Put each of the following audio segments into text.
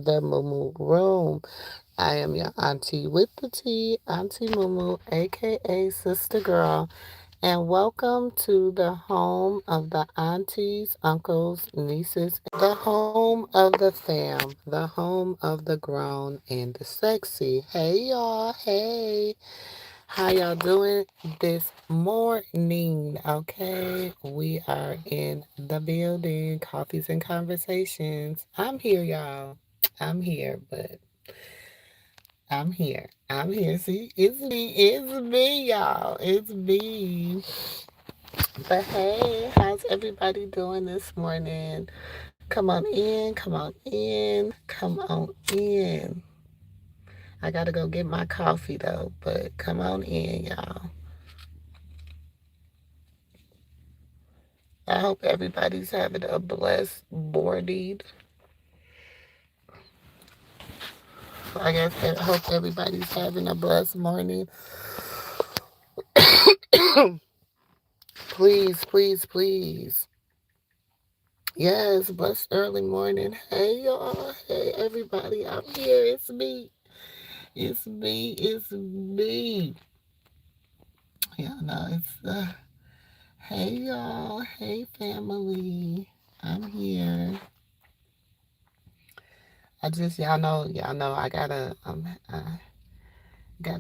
the MooMoo Room. I am your auntie with the tea, Auntie MooMoo, aka Sister Girl, and welcome to the home of the aunties, uncles, nieces, the home of the fam, the home of the grown and the sexy. Hey y'all, hey. How y'all doing this morning? Okay, we are in the building, coffees and conversations. I'm here, y'all. I'm here, but I'm here. I'm here. See, it's me, y'all. It's me. But hey, how's everybody doing this morning? Come on in, come on in, come on in. I gotta go get my coffee though, but come on in, y'all. I hope everybody's having a blessed morning. I hope everybody's having a blessed morning. Please, please, please. Yes, blessed early morning. Hey, y'all. Hey, everybody. I'm here. It's me. It's me. It's me. Yeah, no, hey, y'all. Hey, family. I'm here. y'all know, I gotta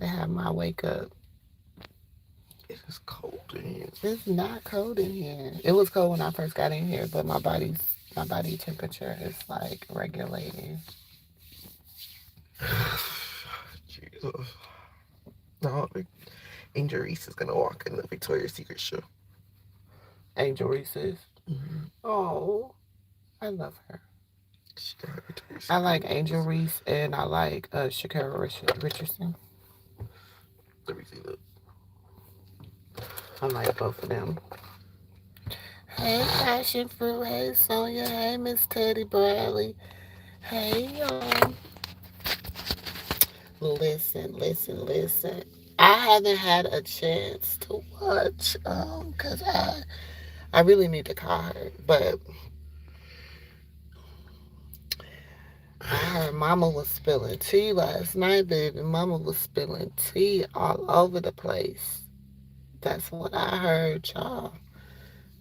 have my wake up. It is cold in here. It's not cold in here. It was cold when I first got in here, but my body temperature is like regulating. Jesus. No, Angel Reese is gonna walk in the Victoria's Secret show. Angel Reese's. Mm-hmm. Oh, I love her. She got her Victoria's I Secret like Angel necklace. Reese and I like Shakira Richardson. Let me see that. I like both of them. Hey, Passion Fruit. Hey, Sonia. Hey, Miss Teddy Bradley. Hey, y'all. Listen, listen, listen. I haven't had a chance to watch, cause I really need to call her, but I heard Mama was spilling tea last night, baby. Mama was spilling tea all over the place. That's what I heard, y'all.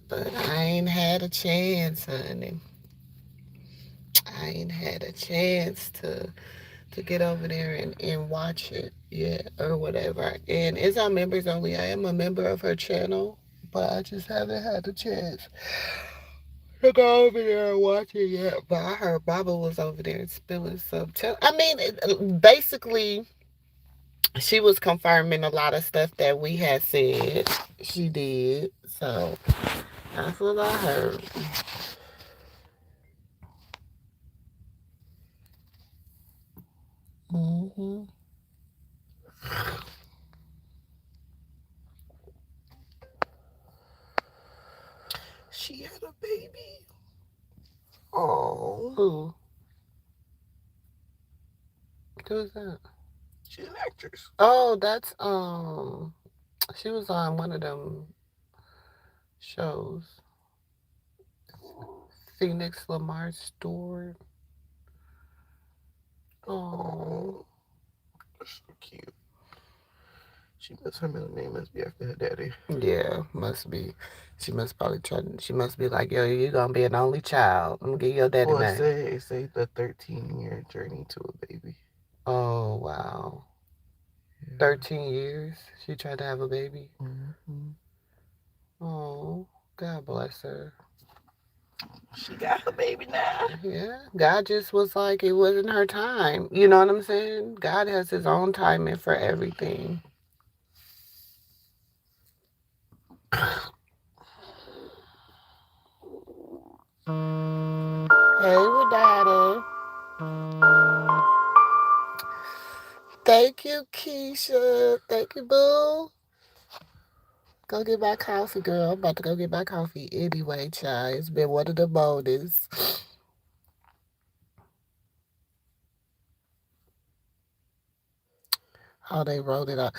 But I ain't had a chance, honey. I ain't had a chance to get over there and watch it yet or whatever. And it's on members only. I am a member of her channel, but I just haven't had the chance to go over there and watch it yet. But I heard Baba was over there spilling some. I mean, basically, she was confirming a lot of stuff that we had said. She did. So that's what I heard. Hmm. She had a baby. Oh, Who? Who's that? she's an actress. Oh, that's she was on one of them shows. Phoenix Lamar Stewart. Oh. Oh, that's so cute. Her middle name must be after her daddy. Yeah, must be. She must probably try. She must be like, yo, you gonna be an only child. I'm gonna get your daddy Well, name. it say the 13-year journey to a baby. Oh wow, Yeah. 13 years. She tried to have a baby. Mm-hmm. Oh, God bless her. She got her baby now. Yeah, God just was like, it wasn't her time. You know what I'm saying? God has His own timing for everything. Hey, Renata. Thank you, Keisha. Thank you, Boo. Go get my coffee, girl. I'm about to go get my coffee anyway, child. It's been one of the mornings. Oh, they rolled it up.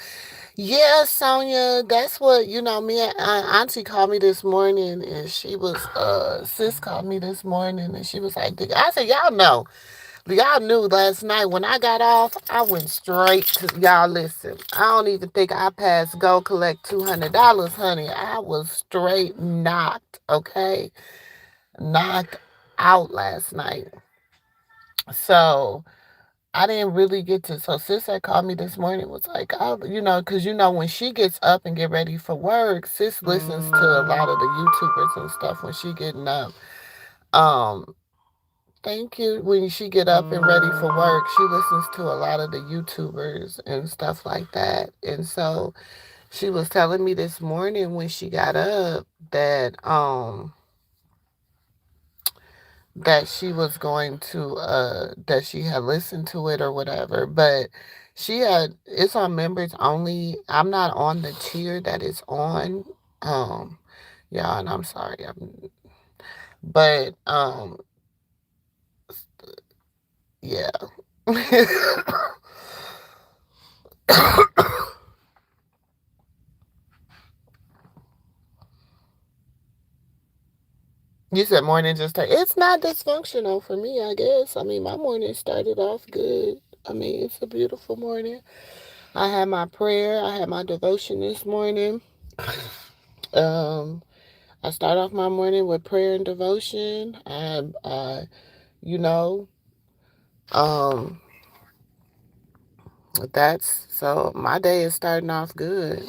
Yeah, Sonia, that's what, me and Auntie called me this morning and she was, sis called me this morning and she was like, I said, y'all know. Y'all knew last night when I got off, I went straight to y'all. Listen, I don't even think I passed go collect $200, honey. I was straight knocked, okay? Knocked out last night. So I didn't really get to. So sis had called me this morning, was like, oh, because when she gets up and get ready for work, sis listens to a lot of the YouTubers and stuff when she getting up. Um, Thank you. When she get up and ready for work, she listens to a lot of the YouTubers and stuff like that. And so she was telling me this morning when she got up that she was going to that she had listened to it or whatever, but it's on members only. I'm not on the tier that it's on. Um yeah, and I'm sorry. But yeah. You said morning just started. It's not dysfunctional for me, I guess. I mean, my morning started off good. I mean, it's a beautiful morning. I had my prayer. I had my devotion this morning. Um, I start off my morning with prayer and devotion. You know, um, that's so my day is starting off good.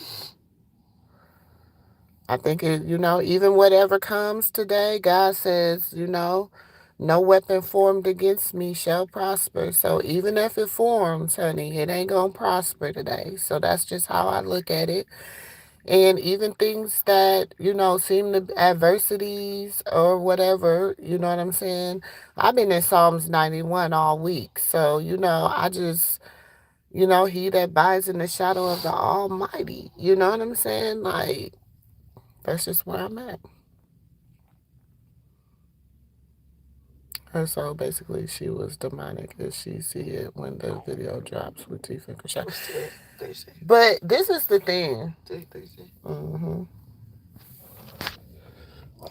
I think even whatever comes today, God says, no weapon formed against me shall prosper. So even if it forms, honey, it ain't gonna prosper today. So that's just how I look at it. And even things that, seem to adversities or whatever, you know what I'm saying? I've been in Psalms 91 all week. So, I just, he that abides in the shadow of the Almighty, you know what I'm saying? Like, that's just where I'm at. And so basically, she was demonic as she see it when the video drops with Tifa and Krishan. What's today? Thursday. But this is the thing. Today, Thursday. hmm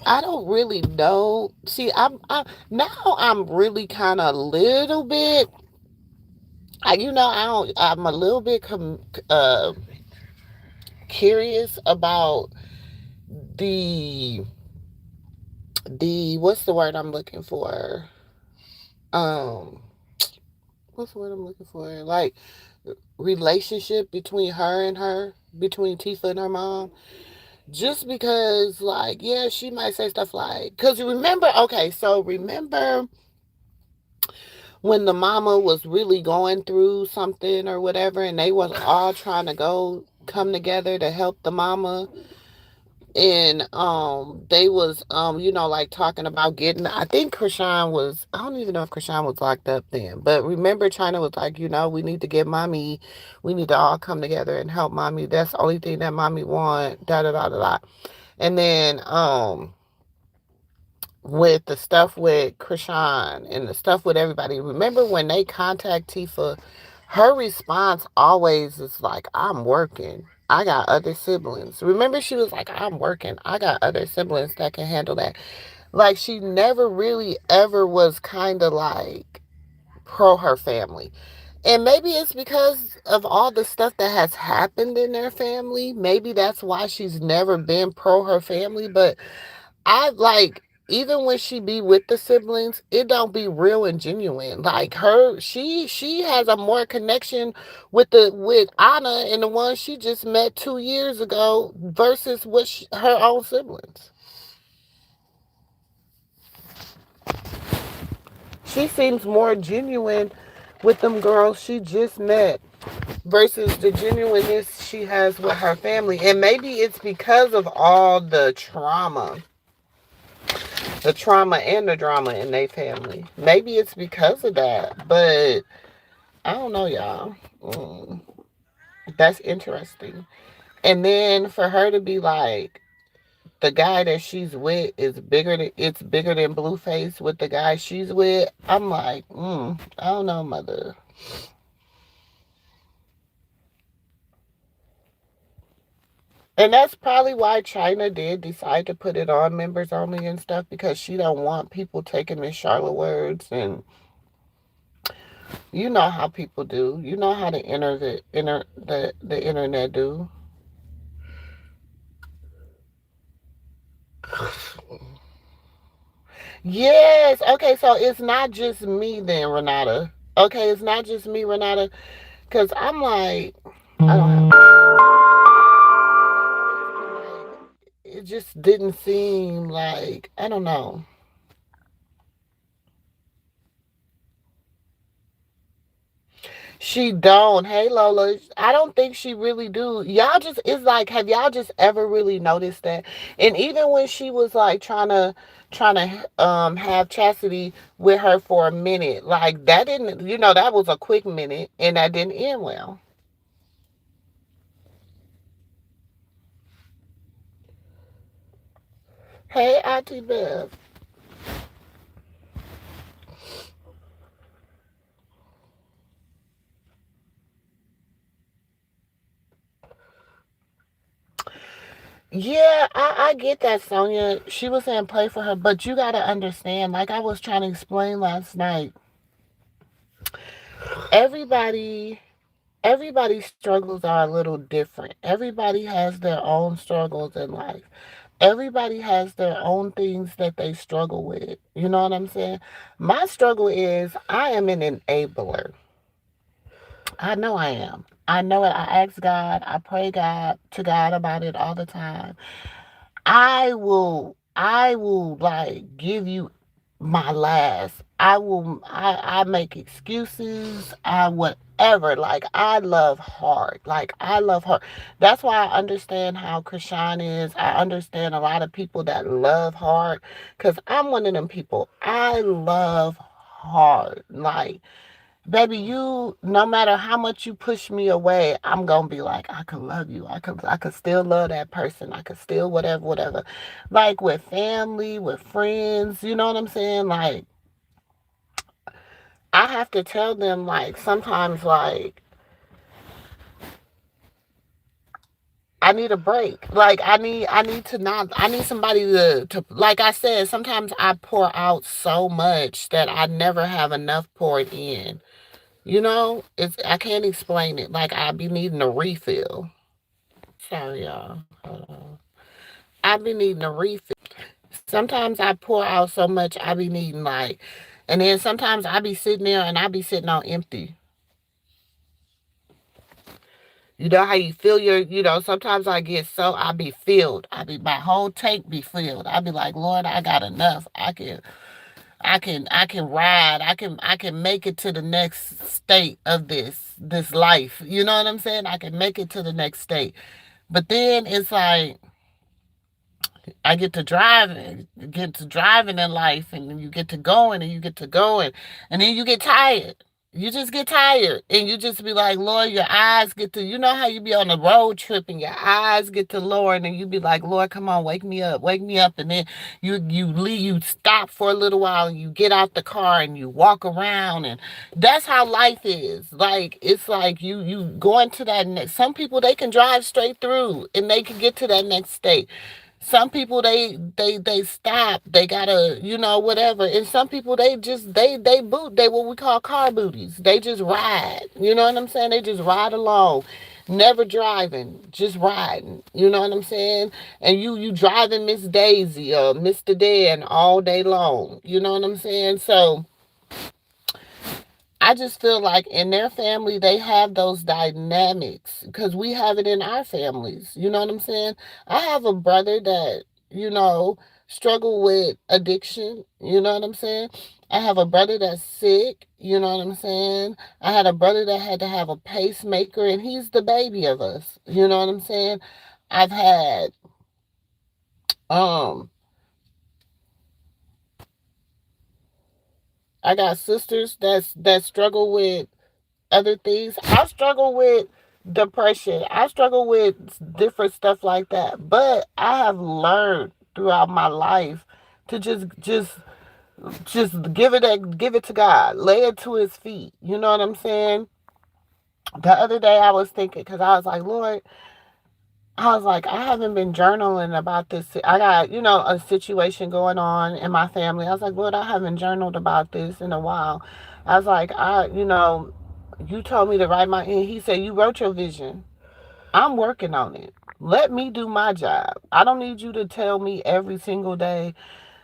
I don't really know. See, now I'm really kind of a little bit. I don't. I'm a little bit curious about the what's the word I'm looking for? Um, what's the word I'm looking for? Like relationship between Tifa and her mom. Just because, like, yeah, she might say stuff like, because remember when the mama was really going through something or whatever, and they was all trying to come together to help the mama, and they was like talking about getting. I think Krishan was. I don't even know if Krishan was locked up then, but remember China was like, we need to get mommy. We need to all come together and help mommy. That's the only thing that mommy want. Da da da da da. And then with the stuff with Krishan and the stuff with everybody. Remember when they contact Tifa, her response always is like, I'm working. I got other siblings. Remember, she was like, I'm working. I got other siblings that can handle that. Like, she never really ever was kind of like pro her family. And maybe it's because of all the stuff that has happened in their family. Maybe that's why she's never been pro her family. But I like even when she be with the siblings, it don't be real and genuine. Like she has a more connection with Anna and the one she just met 2 years ago versus her own siblings. She seems more genuine with them girls she just met versus the genuineness she has with her family. And maybe it's because of all the trauma and the drama in their family. Maybe it's because of that, but I don't know, y'all. That's interesting. And then for her to be like, the guy that she's with is bigger than Blueface with the guy she's with. I'm like, I don't know, mother. And that's probably why China did decide to put it on members only and stuff because she don't want people taking Miss Charlotte words and You know how people do. You know how the internet do. Yes. Okay, so it's not just me then, Renata. Okay, it's not just me, Renata. Cause I'm like, I don't have. It just didn't seem like I don't know. She don't. Hey Lola, I don't think she really do. Y'all just it's like have y'all just ever really noticed that? And even when she was like trying to have Chastity with her for a minute, like that didn't that was a quick minute and that didn't end well. Hey Auntie Bev. Yeah, I get that, Sonia. She was saying play for her, but you gotta understand, like I was trying to explain last night, everybody everybody's struggles are a little different. Everybody has their own struggles in life. Everybody has their own things that they struggle with. You know what I'm saying? My struggle is I am an enabler. I know I am. I know it. I ask God, I pray God to God about it all the time. I will like give you my last. I make excuses. I whatever. Like I love hard. Like I love hard. That's why I understand how Krishan is. I understand a lot of people that love hard. Cause I'm one of them people. I love hard. Like baby, you no matter how much you push me away, I'm gonna be like, I could love you. I could still love that person. I could still whatever, whatever. Like with family, with friends, you know what I'm saying? Like I have to tell them like sometimes like I need a break. Like I need to not I need somebody to like I said, sometimes I pour out so much that I never have enough poured in. It's I can't explain it. Like I be needing a refill. Sorry, y'all. Hold on. I be needing a refill. Sometimes I pour out so much I be needing like, and then sometimes I be sitting there and I be sitting on empty. You know how you feel sometimes I get so I be filled. I be my whole tank be filled. I be like, Lord, I got enough. I can ride. I can make it to the next state of this life. You know what I'm saying? I can make it to the next state. But then it's like I get to driving in life, and then you get to going, and you get to going, and then you get tired. You just get tired, and you just be like, Lord, your eyes get to, you know how you be on a road trip, and your eyes get to lower, and then you be like, Lord, come on, wake me up, and then you stop for a little while, and you get out the car, and you walk around, and that's how life is. Like it's like you going to that next. Some people they can drive straight through, and they can get to that next state. Some people they stop, they gotta whatever, and some people they just they boot, they what we call car booties, they just ride, you know what I'm saying, they just ride along, never driving, just riding, you know what I'm saying, and you driving Miss Daisy or Mr. Dan all day long, you know what I'm saying. So I just feel like in their family they have those dynamics because we have it in our families. You know what I'm saying? I have a brother that, you know, struggle with addiction. You know what I'm saying? I have a brother that's sick. You know what I'm saying? I had a brother that had to have a pacemaker, and he's the baby of us. You know what I'm saying? I've had um I got sisters that struggle with other things. I struggle with depression. I struggle with different stuff like that. But I have learned throughout my life to just give it to God. Lay it to his feet. You know what I'm saying? The other day I was thinking cuz I was like, Lord, I was like, I haven't been journaling about this. I got, a situation going on in my family. I was like, Lord, I haven't journaled about this in a while. I was like, you told me to write my, and he said, you wrote your vision. I'm working on it. Let me do my job. I don't need you to tell me every single day,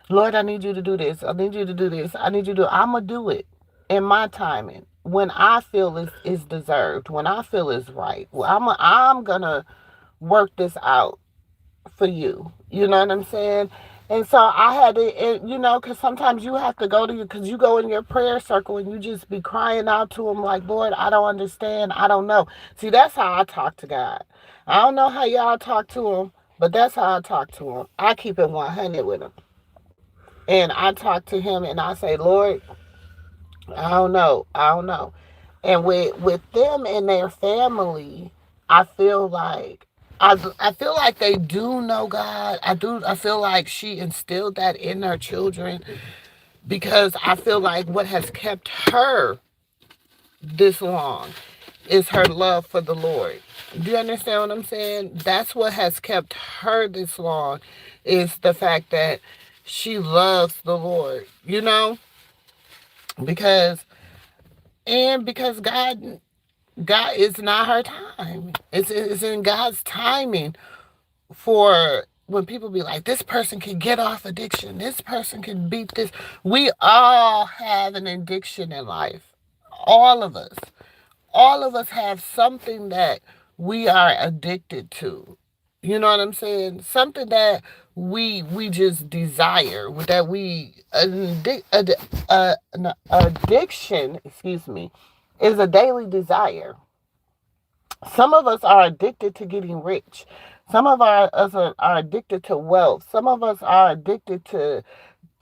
Lord, I need you to do this. I need you to do this. I need you to, I'm going to do it in my timing. When I feel is deserved, when I feel is right, well, I'm gonna work this out for you. You know what I'm saying? And so I had to, because sometimes you have to go to you, because you go in your prayer circle and you just be crying out to him like, Lord, I don't understand. I don't know. See, that's how I talk to God. I don't know how y'all talk to him, but that's how I talk to him. I keep it 100 with him. And I talk to him and I say, Lord, I don't know. I don't know. And with them and their family, I feel like I feel like they do know God. I feel like she instilled that in her children because I feel like what has kept her this long is her love for the Lord. Do you understand what I'm saying? That's what has kept her this long is the fact that she loves the Lord, because because God is not her time. It's in God's timing for when people be like, this person can get off addiction. This person can beat this. We all have an addiction in life. All of us. All of us have something that we are addicted to. You know what I'm saying? Something that we just desire, that an addiction, excuse me, is a daily desire. Some of us are addicted to getting rich. Some of us are addicted to wealth. Some of us are addicted to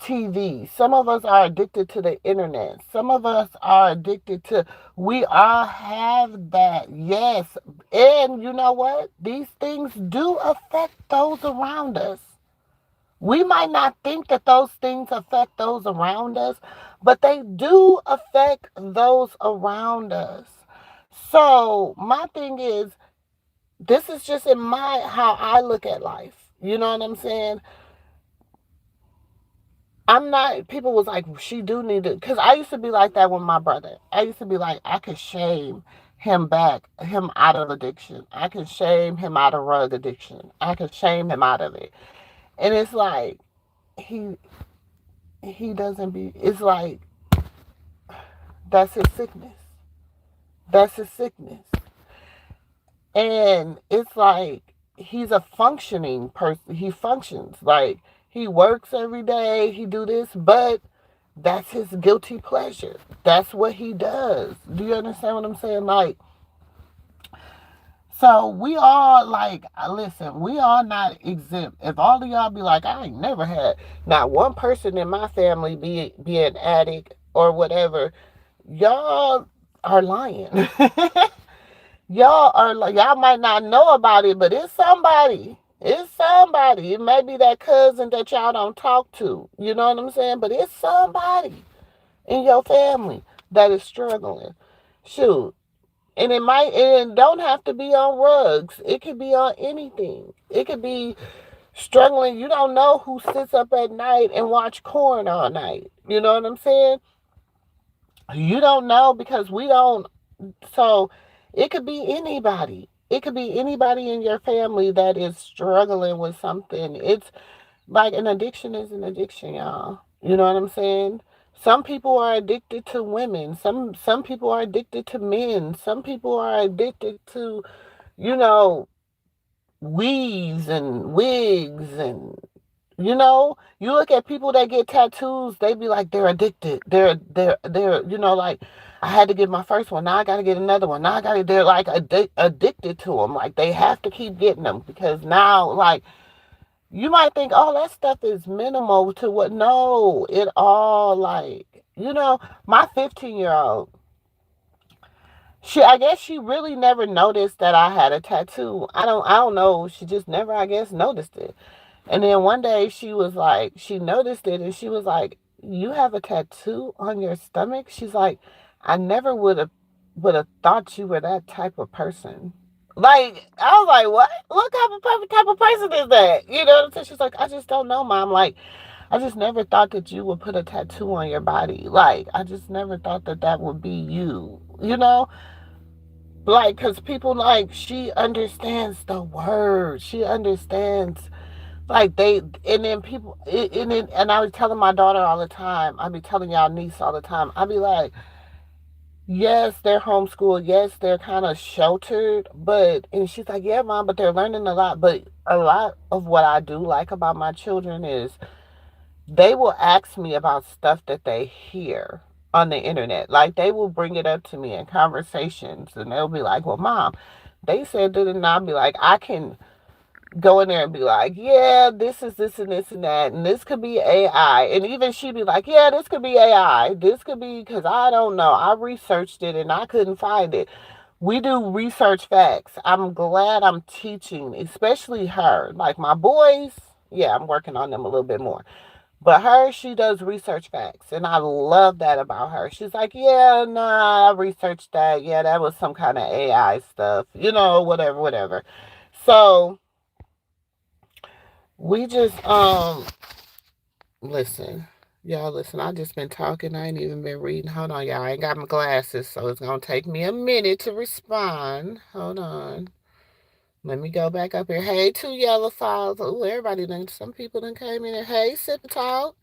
TV. Some of us are addicted to the internet. Some of us are addicted to, we all have that, yes. And you know what? These things do affect those around us. We might not think that those things affect those around us, but they do affect those around us. So my thing is, this is just in my how I look at life. You know what I'm saying? I'm not. People was like, she do need to, because I used to be like that with my brother. I used to be like, I could shame him out of addiction. I could shame him out of rug addiction. I could shame him out of it. And it's like he he doesn't be. It's like that's his sickness. That's his sickness. And it's like he's a functioning person. He functions like he works every day. He do this, but that's his guilty pleasure. That's what he does. Do you understand what I'm saying? Like, so we all like, listen, we all not exempt. If all of y'all be like, I ain't never had not one person in my family be an addict or whatever, y'all are lying. Y'all might not know about it, but it's somebody. It's somebody. It may be that cousin that y'all don't talk to. You know what I'm saying? But it's somebody in your family that is struggling. Shoot. And it don't have to be on rugs. It could be on anything. It could be struggling. You don't know who sits up at night and watch corn all night. You know what I'm saying? You don't know because we don't. So it could be anybody. It could be anybody in your family that is struggling with something. It's like an addiction is an addiction, y'all. You know what I'm saying? Some people are addicted to women. Some people are addicted to men. Some people are addicted to, you know, weaves and wigs and you look at people that get tattoos, they be like they're addicted. They're like I had to get my first one. Now I got to get another one. Now they're like addicted to them. Like they have to keep getting them because now like you might think, oh, that stuff is minimal to what? No, it all like, my 15-year-old, I guess she really never noticed that I had a tattoo. I don't know. She just never, I guess, noticed it. And then one day she noticed it and she was like, you have a tattoo on your stomach? She's like, I never would have thought you were that type of person. Like, I was like, what? What type of person is that? You know what I'm saying? She's like, I just don't know, Mom. Like, I just never thought that you would put a tattoo on your body. Like, I just never thought that that would be you. You know, like, because people, like, she understands the word. She understands, like, they, and then people, and I was telling my daughter all the time, I be telling y'all niece all the time, I be like, yes, they're homeschooled. Yes, they're kind of sheltered. But, and she's like, yeah, mom, but they're learning a lot. But a lot of what I do like about my children is they will ask me about stuff that they hear on the internet. Like, they will bring it up to me in conversations and they'll be like, well, mom, they said that, and I'll be like, I can go in there and be like, yeah, this is this and this and that, and this could be AI. And even she'd be like, yeah, this could be AI. This could be, because I don't know. I researched it and I couldn't find it. We do research facts. I'm glad I'm teaching, especially her. Like my boys, yeah, I'm working on them a little bit more. But her, she does research facts. And I love that about her. She's like, yeah, nah, I researched that. Yeah, that was some kind of AI stuff, whatever, whatever. So we just listen. Y'all listen, I just been talking. I ain't even been reading. Hold on, y'all. I ain't got my glasses, so it's gonna take me a minute to respond. Hold on. Let me go back up here. Hey, two yellow files. Oh, everybody done. Some people done came in here. Hey, sip and talk.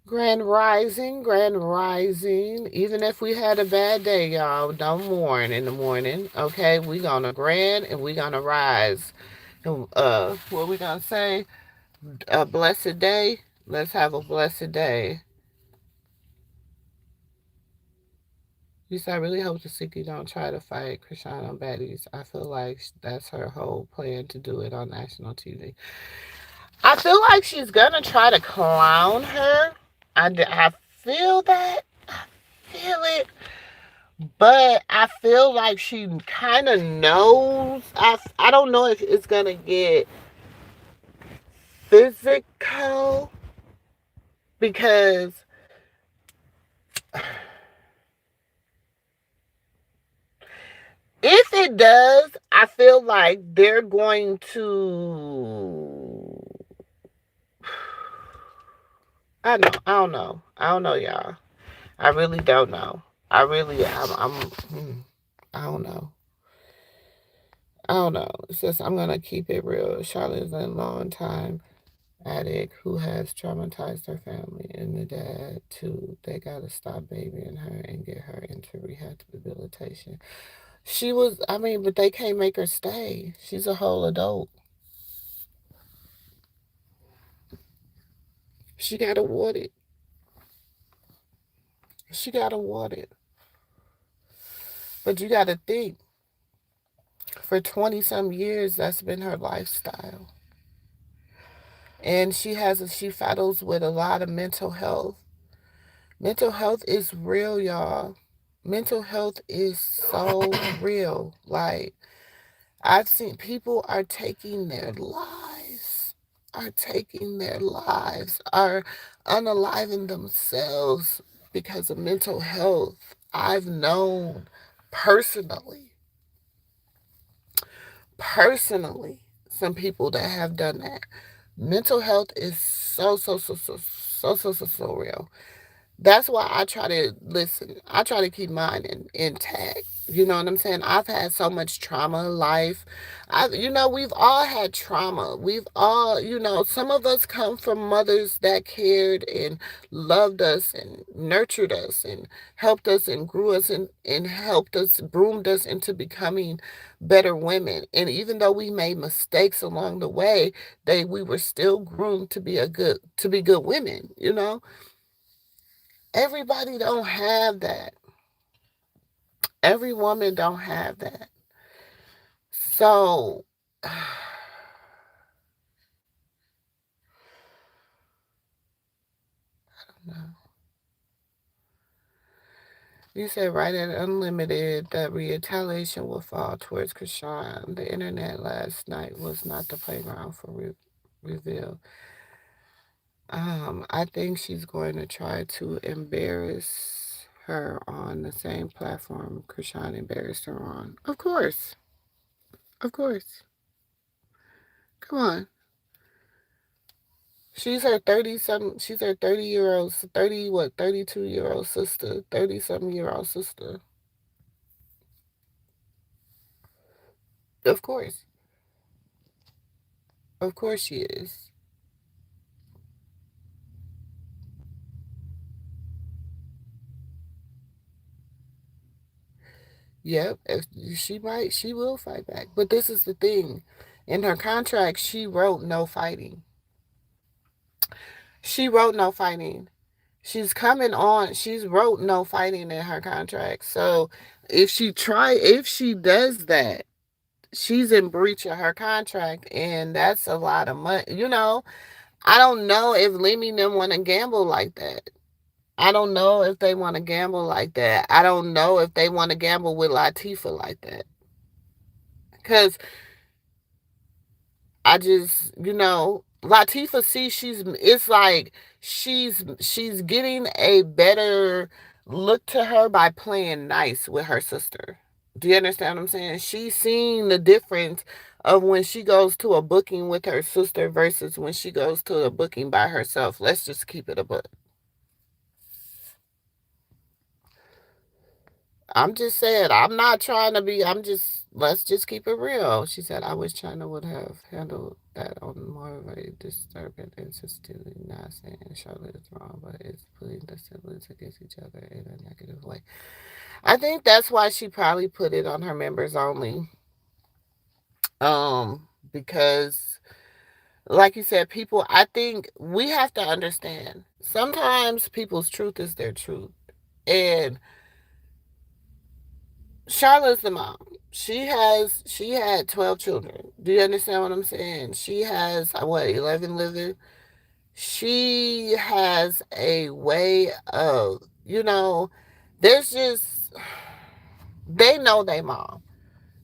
Grand rising, grand rising. Even if we had a bad day, y'all, don't mourn in the morning. Okay, we gonna grand and we gonna rise. And what we gonna say? A blessed day. Let's have a blessed day. You said, I really hope the Sikhi don't try to fight Krishan on baddies. I feel like that's her whole plan to do it on national TV. I feel like she's gonna try to clown her. I feel that. I feel it. But I feel like she kind of knows. I don't know if it's gonna get physical because if it does, I feel like they're going to. I don't know. I don't know, y'all. I really don't know. I really, I don't know. I don't know. It's just, I'm going to keep it real. Charlotte's a long time addict who has traumatized her family and the dad, too. They got to stop babying her and get her into rehabilitation. She was, I mean, but they can't make her stay. She's a whole adult. She got awarded. She got awarded. But you got to think, for 20 some years, that's been her lifestyle. And she battles with a lot of mental health. Mental health is real, y'all. Mental health is so real. Like, I've seen people are taking their lives, are unaliving themselves because of mental health. I've known personally, personally, some people that have done that. Mental health is so real. That's why I try to listen. I try to keep mine intact. You know what I'm saying? I've had so much trauma in life. We've all had trauma. We've all, some of us come from mothers that cared and loved us and nurtured us and helped us and grew us and helped us, groomed us into becoming better women. And even though we made mistakes along the way, we were still groomed to be good women. Everybody don't have that. Every woman don't have that. So, you said right at Unlimited that retaliation will fall towards Krishan. The internet last night was not the playground for reveal. I think she's going to try to embarrass her on the same platform Krishan embarrassed her on. Of course. Of course. Come on. She's her 30-year-old, 30, what, 32-year-old sister, 30-something-year-old sister. Of course. Of course she is. Yep. She will fight back. But this is the thing. In her contract, she wrote no fighting. She wrote no fighting. She's wrote no fighting in her contract. So if she does that, she's in breach of her contract, and that's a lot of money. I don't know if Lemmy and them want to gamble like that. I don't know if they want to gamble like that. I don't know if they want to gamble with Latifah like that. Because Latifah, see, it's like she's getting a better look to her by playing nice with her sister. Do you understand what I'm saying? She's seeing the difference of when she goes to a booking with her sister versus when she goes to a booking by herself. Let's just keep it a book. I'm just saying, I'm not trying to be, let's just keep it real. She said, I wish China would have handled that on more of a disturbing and sensitively, not saying Charlotte is wrong, but it's putting the siblings against each other in a negative way. I think that's why she probably put it on her members only. Because like you said, I think we have to understand. Sometimes people's truth is their truth. And Charlotte's the mom. She had 12 children. Do you understand what I'm saying? She has what, 11 living. She has a way of, there's just they know they mom.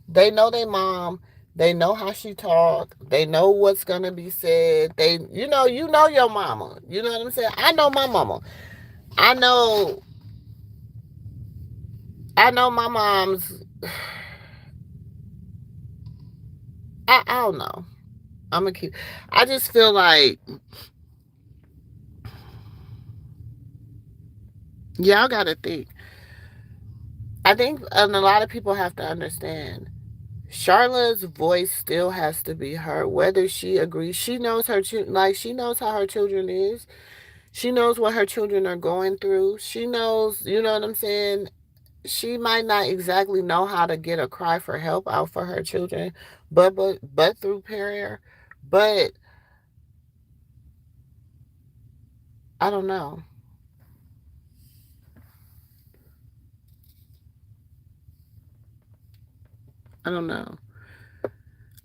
They know they mom. They know how she talk. They know what's gonna be said. You know your mama. You know what I'm saying? I know my mama. I know I know my mom's I don't know. I'm gonna keep. I just feel like y'all gotta think. I think and a lot of people have to understand. Charlotte's voice still has to be heard, whether she agrees. She knows she knows how her children is. She knows what her children are going through. She knows, you know what I'm saying. She might not exactly know how to get a cry for help out for her children, but through prayer. But I don't know. I don't know.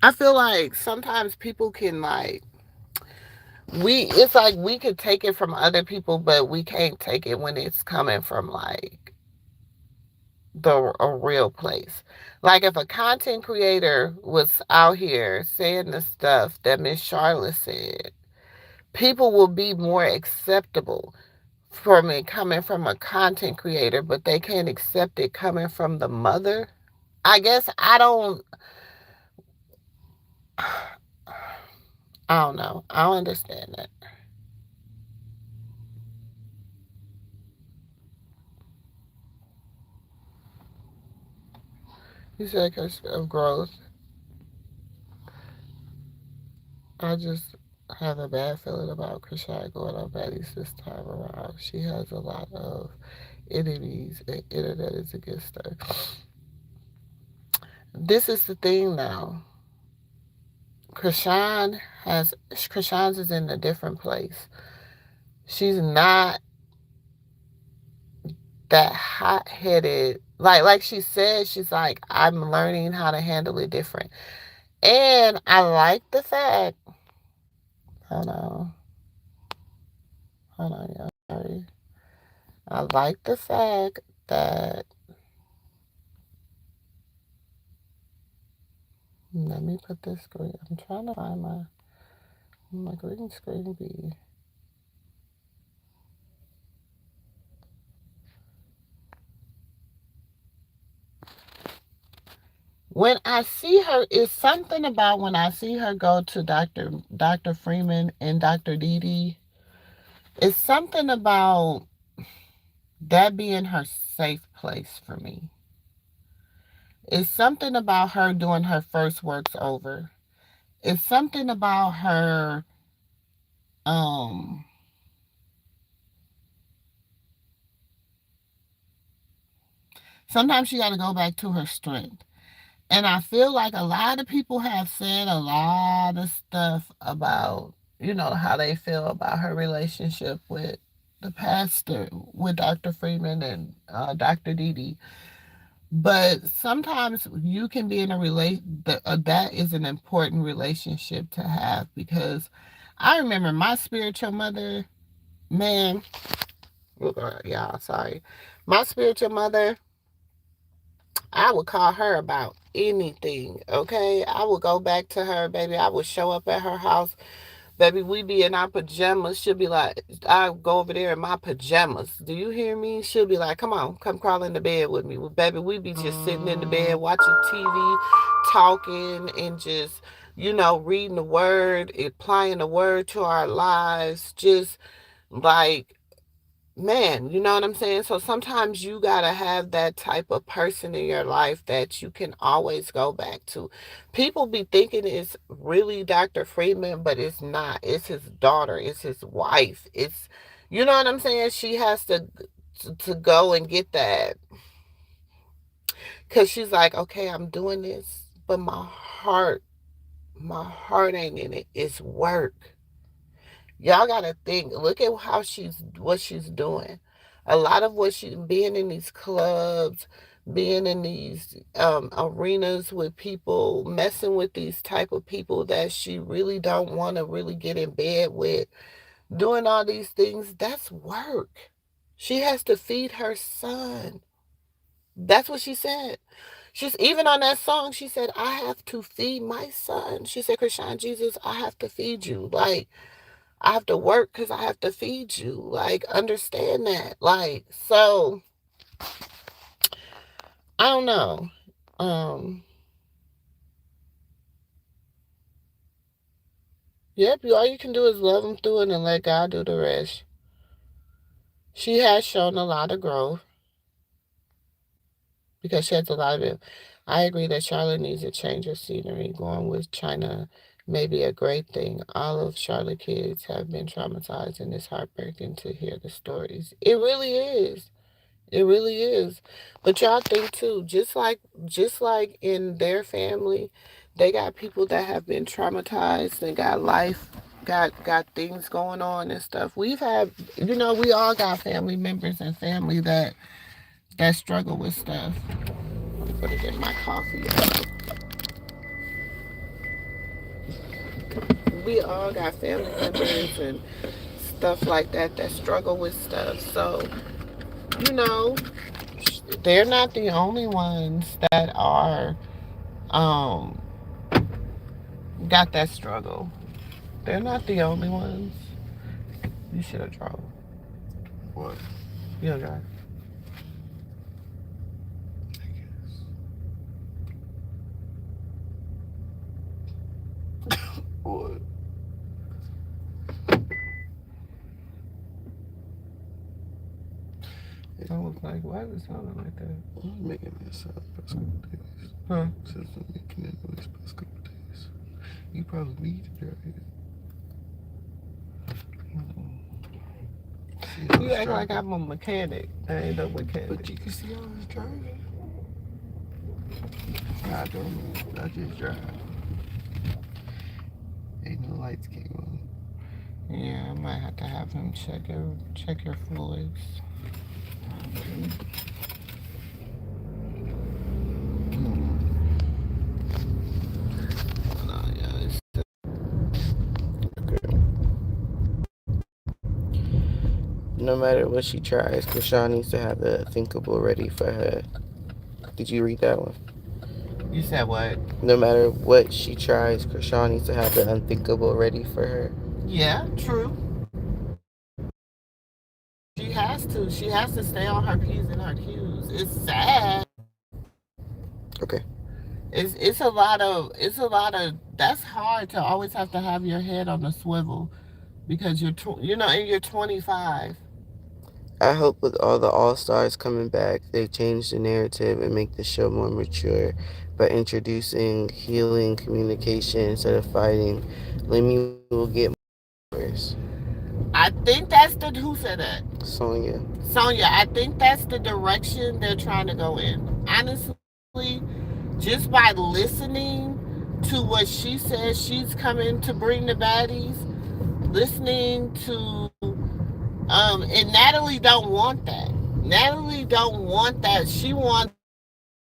I feel like sometimes people can it's like we could take it from other people, but we can't take it when it's coming from like a real place. Like if a content creator was out here saying the stuff that Miss Charlotte said, people will be more acceptable from it coming from a content creator, but they can't accept it coming from the mother. I guess I don't know. I don't understand that. You said because of growth. I just have a bad feeling about Krishan going on baddies this time around. She has a lot of enemies, and internet is against her. This is the thing now. Krishan's is in a different place. She's not that hot headed. Like she said, she's like, I'm learning how to handle it different. And I like the fact, hold on, hold on, y'all. Sorry. I like the fact that, let me put this screen. I'm trying to find my green screen be. When I see her, it's something about when I see her go to Dr. Freeman and Dr. Didi. It's something about that being her safe place for me. It's something about her doing her first works over. It's something about her um sometimes she got to go back to her strength. And I feel like a lot of people have said a lot of stuff about, how they feel about her relationship with the pastor, with Dr. Freeman and Dr. Didi. But sometimes you can be in a that is an important relationship to have because I remember my spiritual mother, man, y'all, sorry. My spiritual mother, I would call her about anything, okay? I would go back to her, baby. I would show up at her house. Baby, we be in our pajamas. She'll be like, I go over there in my pajamas. Do you hear me? She'll be like, come on, come crawl in the bed with me. Well, baby, we be just sitting in the bed watching TV, talking, and just, reading the word, applying the word to our lives. Just like, man, you know what I'm saying? So sometimes you got to have that type of person in your life that you can always go back to. People be thinking it's really Dr. Freeman, but it's not. It's his daughter, it's his wife. You know what I'm saying? She has to go and get that cuz she's like, "Okay, I'm doing this, but my heart ain't in it. It's work." Y'all gotta think. Look at what she's doing. A lot of what she's being in these clubs, being in these arenas with people, messing with these type of people that she really don't want to really get in bed with, doing all these things. That's work. She has to feed her son. That's what she said. She's even on that song. She said, "I have to feed my son." She said, "Krishan Jesus, I have to feed you." Like I have to work because I have to feed you. Like, understand that. Like, so I don't know. Um, yep, all you can do is love them through it and let God do the rest. She has shown a lot of growth because she has a lot of it. I agree that Charlotte needs a change of scenery. Going with China may be a great thing. All of Charlotte kids have been traumatized, and it's heartbreaking to hear the stories. It really is. It really is. But y'all think too, just like in their family, they got people that have been traumatized and got life got things going on and stuff. We all got family members and family that struggle with stuff. I'm gonna get my coffee. We all got family members and stuff like that struggle with stuff. So, you know, they're not the only ones that are um got that struggle. They're not the only ones. You should have drove. What? You don't drive. I guess. What? I was like, why is it sounding like that? I'm making this up past couple days. Huh? Since I'm making it noise past couple days. You probably need to drive it. See, I You was act like driving. I'm a mechanic. I ain't no But mechanic. you can see I was driving. I don't know. I just drive. Ain't no lights came on. Yeah, I might have to have him check your fluids. No, yeah, No matter what she tries, Krishan needs to have the thinkable ready for her. Did you read that one? you said what? No matter what she tries, Krishan needs to have the unthinkable ready for her. Yeah, true. She has to. She has to stay on her P's and her Q's. It's sad. Okay. It's a lot of that's hard to always have to have your head on a swivel because and you're 25. I hope with all the All Stars coming back, they change the narrative and make the show more mature by introducing healing communication instead of fighting. Lemmy will get more. I think that's the who said that. Sonya. Sonya, I think that's the direction they're trying to go in. Honestly, just by listening to what she says she's coming to bring the baddies, listening to and Natalie don't want that. Natalie don't want that. She wants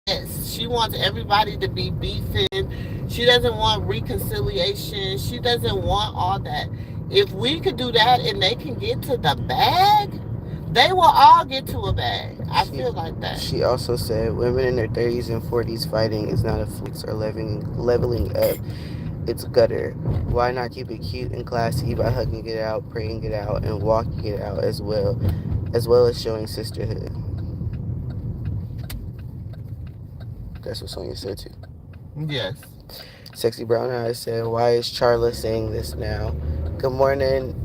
mess. She wants everybody to be beefing. She doesn't want reconciliation. She doesn't want all that. If we could do that and they can get to the bag, they will all get to a bag. I She feel like that. she also said women in their 30s and 40s fighting is not a flex or leveling up. It's gutter. Why not keep it cute and classy by hugging it out, praying it out, and walking it out as well as showing sisterhood. That's what Sonya said too. Yes. Sexy Brown Eyes said, "Why is Charla saying this now?" Good morning,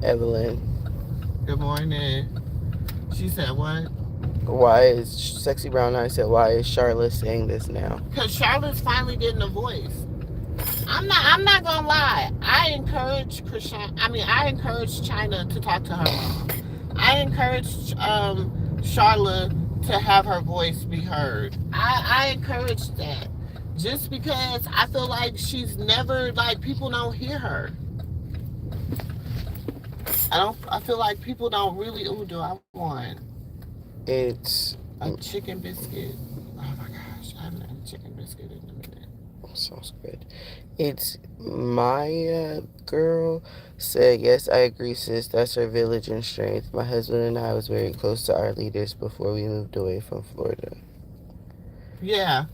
Evelyn. Good morning. She said what? Why is Sexy Brown Eyes said, "Why is Charla saying this now?" Because Charlotte's finally getting a voice. I'm not gonna lie. I encourage Krishan. I mean, I encourage China to talk to her mom. I encourage Charlotte to have her voice be heard. I encourage that. Just because I feel like she's never like people don't hear her. I feel like people don't really. Ooh, do I want It's a chicken biscuit? Oh my gosh, I haven't had a chicken biscuit in a minute. sounds good. It's Maya girl said, "Yes, I agree, sis. That's her village and strength. My husband and I was very close to our leaders before we moved away from Florida." Yeah,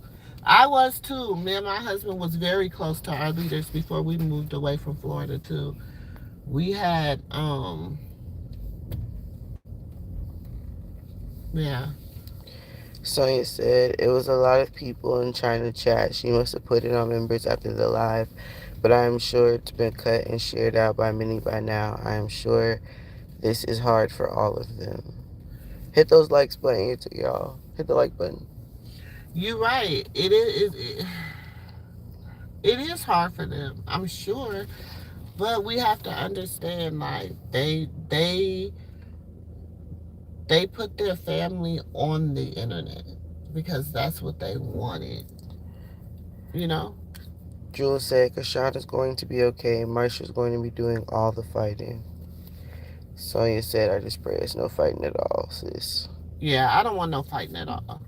I was too. Me and my husband was very close to our leaders before we moved away from Florida too. We had yeah. Sonia said, "It was a lot of people in China chat. She must have put it on members after the live, but I am sure it's been cut and shared out by many by now. I am sure this is hard for all of them." Hit those likes button, y'all. Hit the like button. You're right. It is hard for them, I'm sure, but we have to understand like they put their family on the internet because that's what they wanted, you know? Jules said, "Kashada's going to be okay. Marsha's going to be doing all the fighting." Sonia said, "I just pray it's no fighting at all, sis." Yeah, I don't want no fighting at all.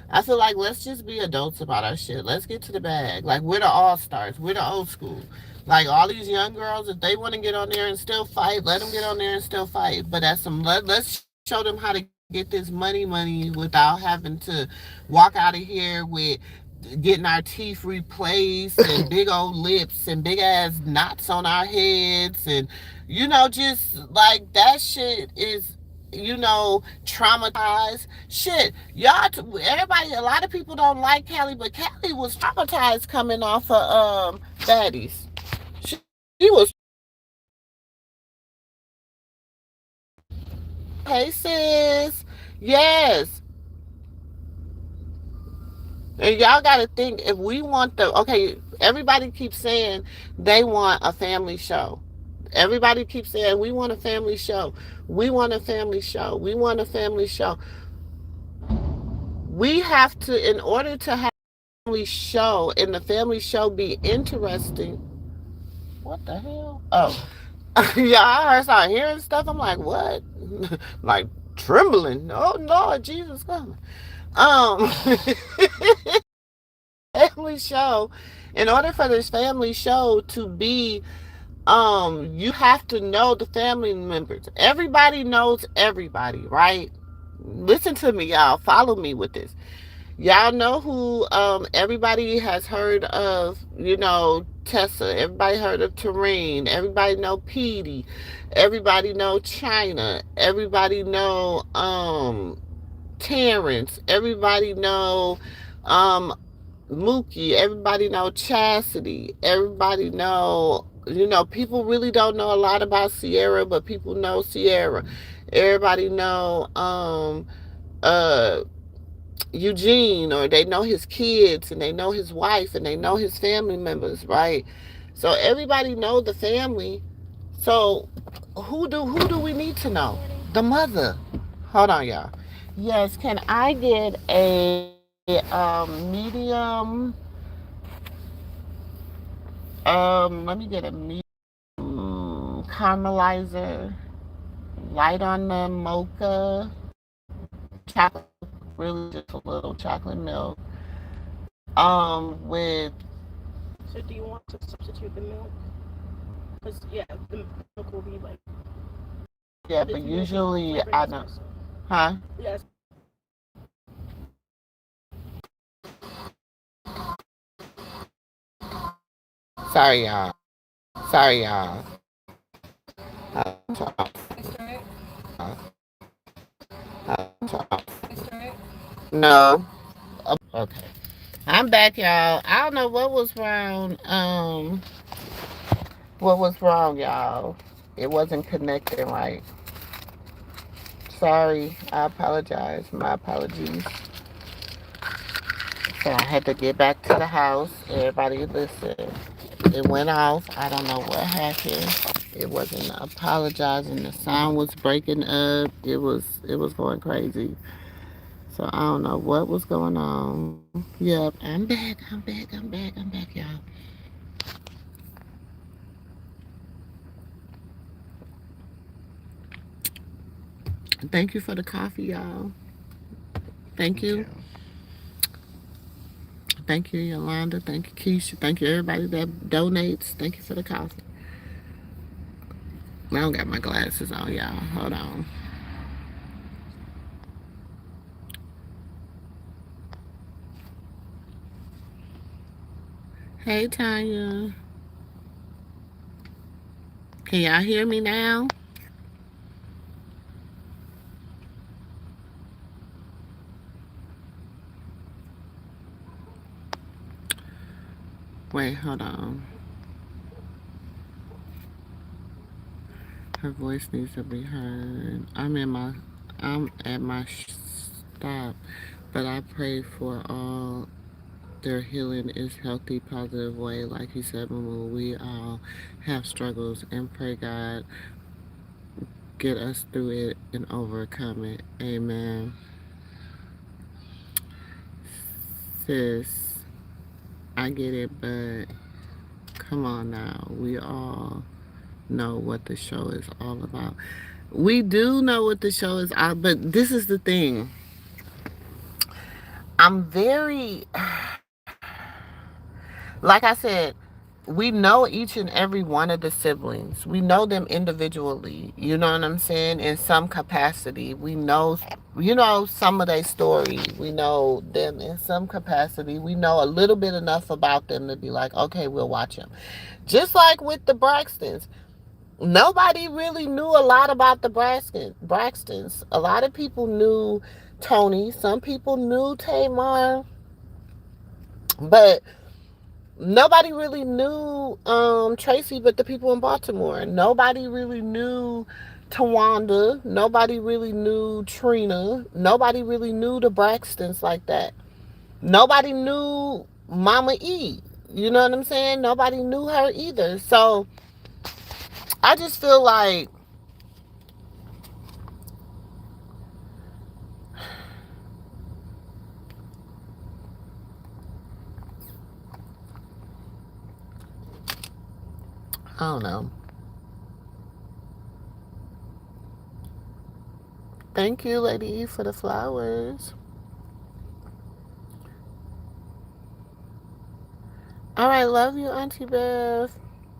I feel like let's just be adults about our shit. Let's get to the bag. Like we're the all stars. We're the old school. Like all these young girls, if they want to get on there and still fight, let them get on there and still fight. But let's show them how to get this money without having to walk out of here with getting our teeth replaced and big old lips and big ass knots on our heads and just like that shit is traumatized. Shit, everybody, a lot of people don't like Callie, but Callie was traumatized coming off of baddies. She was. Hey sis, yes. And y'all got to think if we want everybody keeps saying they want a family show. Everybody keeps saying we want a family show. We want a family show. We want a family show. We have to, in order to have a family show and the family show be interesting. What the hell? Oh, yeah, I start hearing stuff. I'm like, what? Like trembling. Oh Lord, Jesus coming. Um, family show. In order for this family show to be, you have to know the family members. Everybody knows everybody, right? Listen to me, y'all. Follow me with this. Y'all know who everybody has heard of, Tessa. Everybody heard of Terrain. Everybody know Petey. Everybody know China. Everybody know Terrence. Everybody know um Mookie. Everybody know Chastity. Everybody know, people really don't know a lot about Sierra, but people know Sierra. Everybody know uh Eugene, or they know his kids, and they know his wife, and they know his family members, right? So everybody know the family. So who do we need to know? The mother. Hold on, y'all. Yes, can I get a medium? Let me get a medium caramelizer, light on the mocha, chocolate, really just a little chocolate milk. With So do you want to substitute the milk? Because yeah, the milk will be like yeah, the but milk is usually flavoring I the don't. espresso. Huh? Yes. Sorry, y'all. Sorry, y'all. No. Okay. I'm back, y'all. I don't know what was wrong. What was wrong, y'all? It wasn't connecting right. Sorry. I apologize. My apologies. So I had to get back to the house. Everybody listen. It went off. I don't know what happened. It wasn't apologizing. The sound was breaking up. It was going crazy. So I don't know what was going on. Yep, I'm back. I'm back, y'all. Thank you for the coffee, y'all. Thank Thank you. you. Thank you, Yolanda. Thank you, Keisha. Thank you, everybody that donates. Thank you for the coffee. I don't got my glasses on, y'all. Hold on. Hey, Tanya. Can y'all hear me now? Wait, hold on. Her voice needs to be heard. I'm at my stop, but I pray for all their healing is healthy, positive way. Like you said, Mama, we all have struggles, and pray God get us through it and overcome it. Amen. Sis, I get it, but come on now. We all know what the show is all about. We do know what the show is all, but this is the thing. I'm very, like I said, we know each and every one of the siblings. We know them individually. You know what I'm saying? In some capacity, we know, some of their story. We know them in some capacity. We know a little bit enough about them to be like, okay, we'll watch them. Just like with the Braxtons. Nobody really knew a lot about the Braxtons. A lot of people knew Tony. Some people knew Tamar. But nobody really knew Tracy but the people in Baltimore. Nobody really knew Tawanda. Nobody really knew Trina. Nobody really knew the Braxtons like that. Nobody knew Mama E. You know what I'm saying? Nobody knew her either. So I just feel like, I don't know. Thank you, Lady E, for the flowers. All right, love you, Auntie Beth.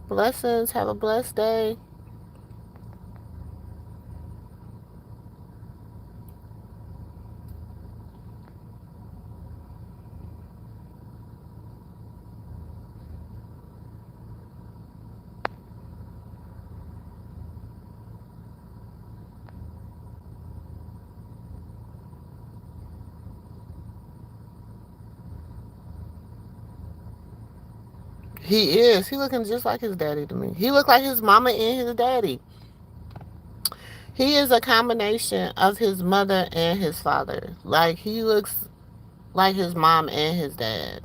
Blessings. Have a blessed day. He is. He looking just like his daddy to me. He look like his mama and his daddy. He is a combination of his mother and his father. Like he looks like his mom and his dad.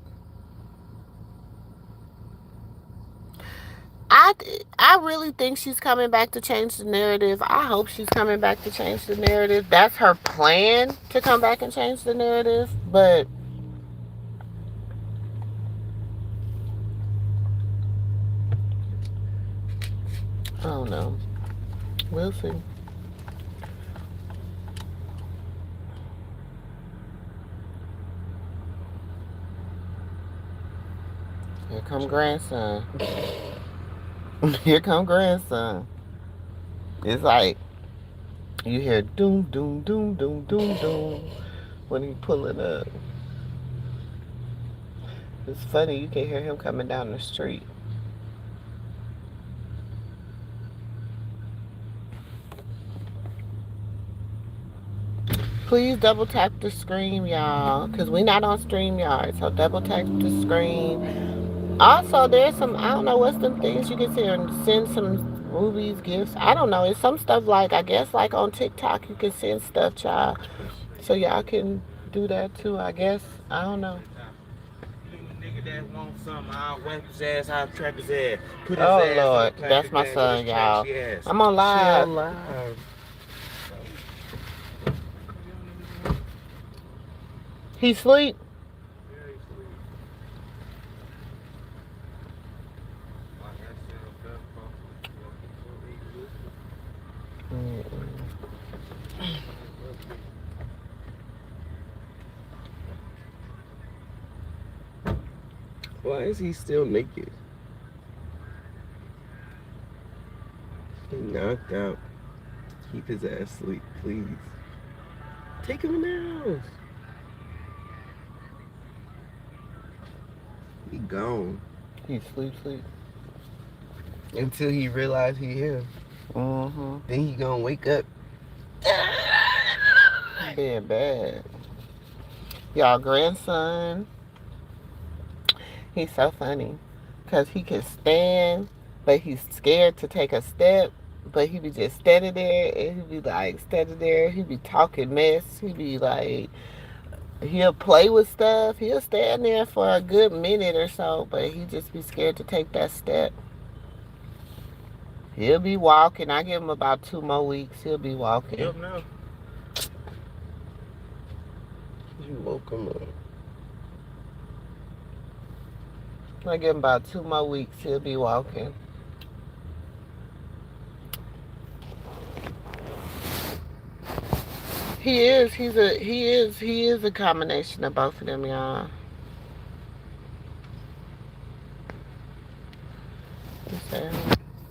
I I really think she's coming back to change the narrative. I hope she's coming back to change the narrative. That's her plan to come back and change the narrative. But I don't know. We'll see. Here come grandson. Here come grandson. It's like you hear doom doom doom doom doom doom when he pulling up. It's funny you can hear him coming down the street. Please double tap the screen, y'all, because we not on StreamYard. So double tap the screen. Also, there's some, I don't know what's them things you can send some movies, gifts. I don't know. It's some stuff like, I guess, like on TikTok, you can send stuff, y'all. So y'all can do that too, I guess. I don't know. Nigga that wants something, I'll whack his ass, I'll trap his ass. Put his Oh, ass Lord. on That's my son, y'all. I'm on live. He sleep? Why is he still naked? He knocked out. Keep his ass asleep, please. Take him in the house. He gone. He sleep. Until he realize he him. Then he gonna wake up. Being bad. Y'all grandson, he's so funny. Because he can stand, but he's scared to take a step. But he be just standing there, and he be like standing there. He be talking mess. He be like, he'll play with stuff. He'll stand there for a good minute or so, but he just be scared to take that step. He'll be walking. I give him about 2 more weeks. He'll be walking. Yep, no. You woke him up. I give him about 2 more weeks. He'll be walking. He is. He is a combination of both of them, y'all.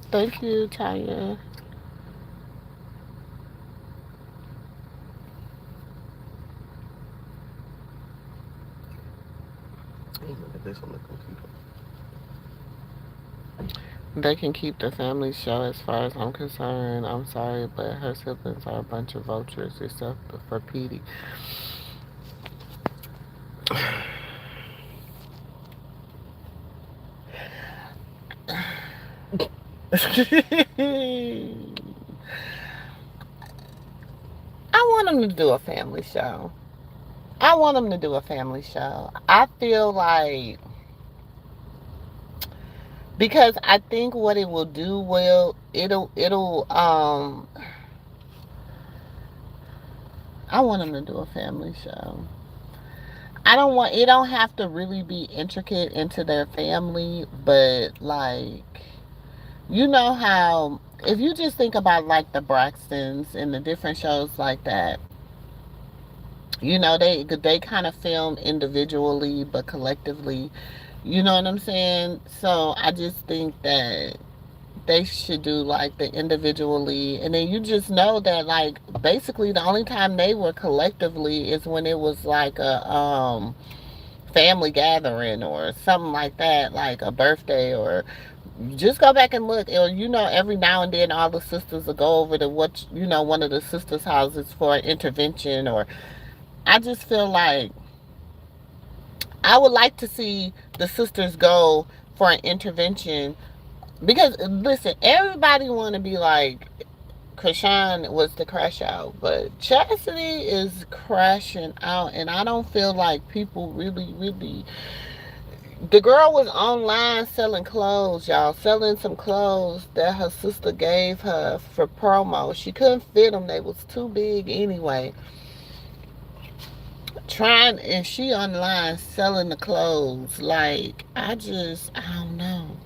Thank you, Tanya. Look at this on the computer. They can keep the family show as far as I'm concerned. I'm sorry, but her siblings are a bunch of vultures except for Petey. I want them to do a family show. I want them to do a family show. I feel like, because I think what it will do, I want them to do a family show. It don't have to really be intricate into their family, but like, you know how, if you just think about like the Braxtons and the different shows like that, you know, they kind of film individually but collectively. You know what I'm saying? So I just think that they should do like the individually, and then you just know that like basically the only time they were collectively is when it was like a family gathering or something like that, like a birthday, or just go back and look. Or, you know, every now and then all the sisters will go over to one of the sisters' houses for an intervention. Or I just feel like I would like to see the sisters go for an intervention. Because listen, everybody want to be like Krishan was the crash out, but Chastity is crashing out, and I don't feel like people really, really. The girl was online selling clothes, y'all, selling some clothes that her sister gave her for promo. She couldn't fit them; they was too big anyway. Trying, and she online selling the clothes. Like I don't know.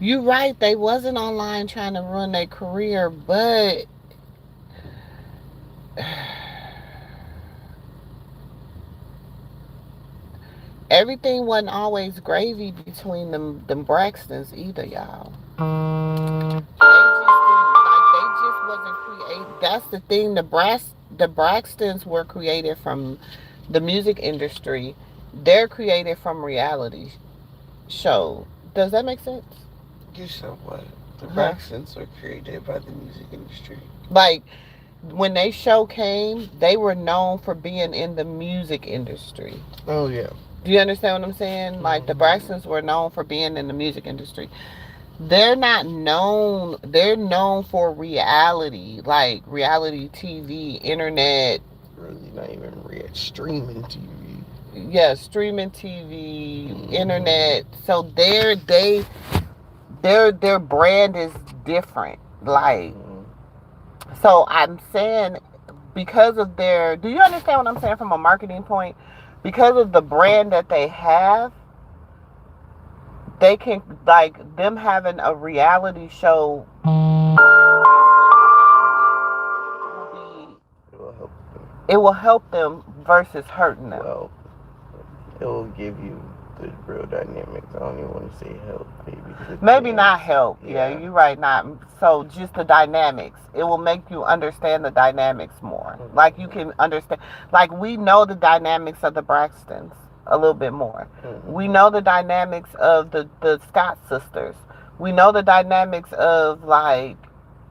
You right, they wasn't online trying to run their career, but everything wasn't always gravy between them Braxtons either, y'all. They just wasn't created. That's the thing. The Braxtons were created from the music industry. They're created from reality show. Does that make sense? You said what? The Huh? Braxtons were created by the music industry. Like when they show came, they were known for being in the music industry. Oh yeah. Do you understand what I'm saying? Like the Braxtons were known for being in the music industry. They're not known. They're known for reality, like reality TV, internet. Really, not even real streaming TV. Yeah, streaming TV, internet. So their brand is different. Like, so I'm saying because of their. Do you understand what I'm saying from a marketing point? Because of the brand that they have, they can, like, them having a reality show will be, It will help them. it will help them versus hurting them. Well, it will give you the real dynamics. I don't even want to say help, maybe. Maybe not help. Yeah, Yeah. you're right. Not so. Just the dynamics. It will make you understand the dynamics more. Like you can understand. Like we know the dynamics of the Braxtons a little bit more. We know the dynamics of the Scott sisters. We know the dynamics of, like,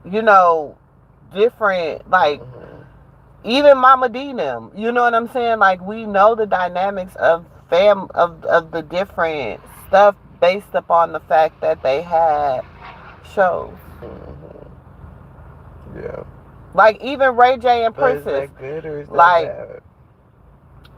you know, different, like, even Mama D them. You know what I'm saying? Like we know the dynamics of of the different stuff based upon the fact that they had shows. Yeah. Like even Ray J and But is Princess. that good or is that Like bad?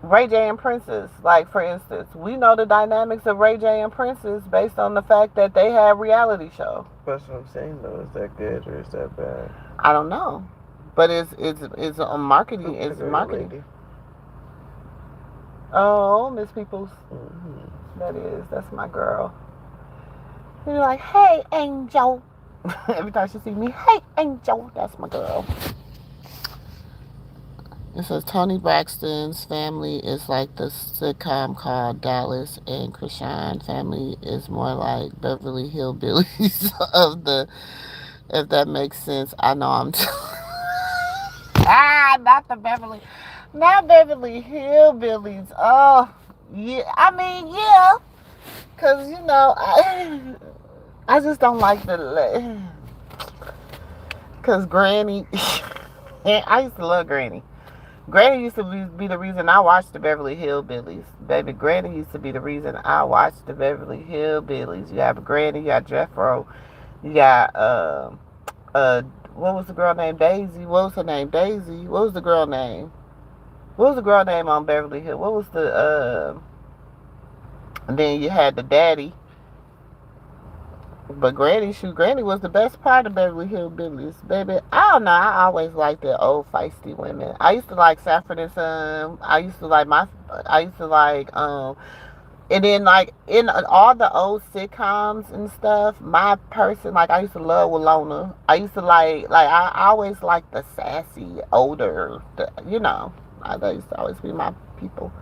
Ray J and Princess, like for instance, we know the dynamics of Ray J and Princess based on the fact that they had reality show. That's what I'm saying though. Is that good or is that bad? I don't know, but it's a marketing. It's marketing. Lady. Oh, Miss Peoples, that's my girl. You're like, hey, Angel. Every time she sees me, hey, Angel, that's my girl. It says Tony Braxton's family is like the sitcom called Dallas, and Krishan family is more like Beverly Hillbillies of the. If that makes sense, I know I'm. Not the Beverly, not Beverly Hillbillies. Oh, yeah. I mean, yeah, cause you know I just don't like the. Cause Granny, I used to love Granny. Granny used to be the reason I watched the Beverly Hillbillies. Baby, Granny used to be the reason I watched the Beverly Hillbillies. You have Granny, you got Jeffro, you got, what was the girl named Daisy? What was her name? Daisy. What was the girl name? What was the girl name on Beverly Hill? What was the, and then you had the daddy. But Granny was the best part of Beverly Hillbillies, baby. I don't know. I always liked the old feisty women. I used to like Sanford and Son. I used to like, and then like in all the old sitcoms and stuff, my person, like I used to love Walona. I used to I always liked the sassy, older, you know. That used to always be my people.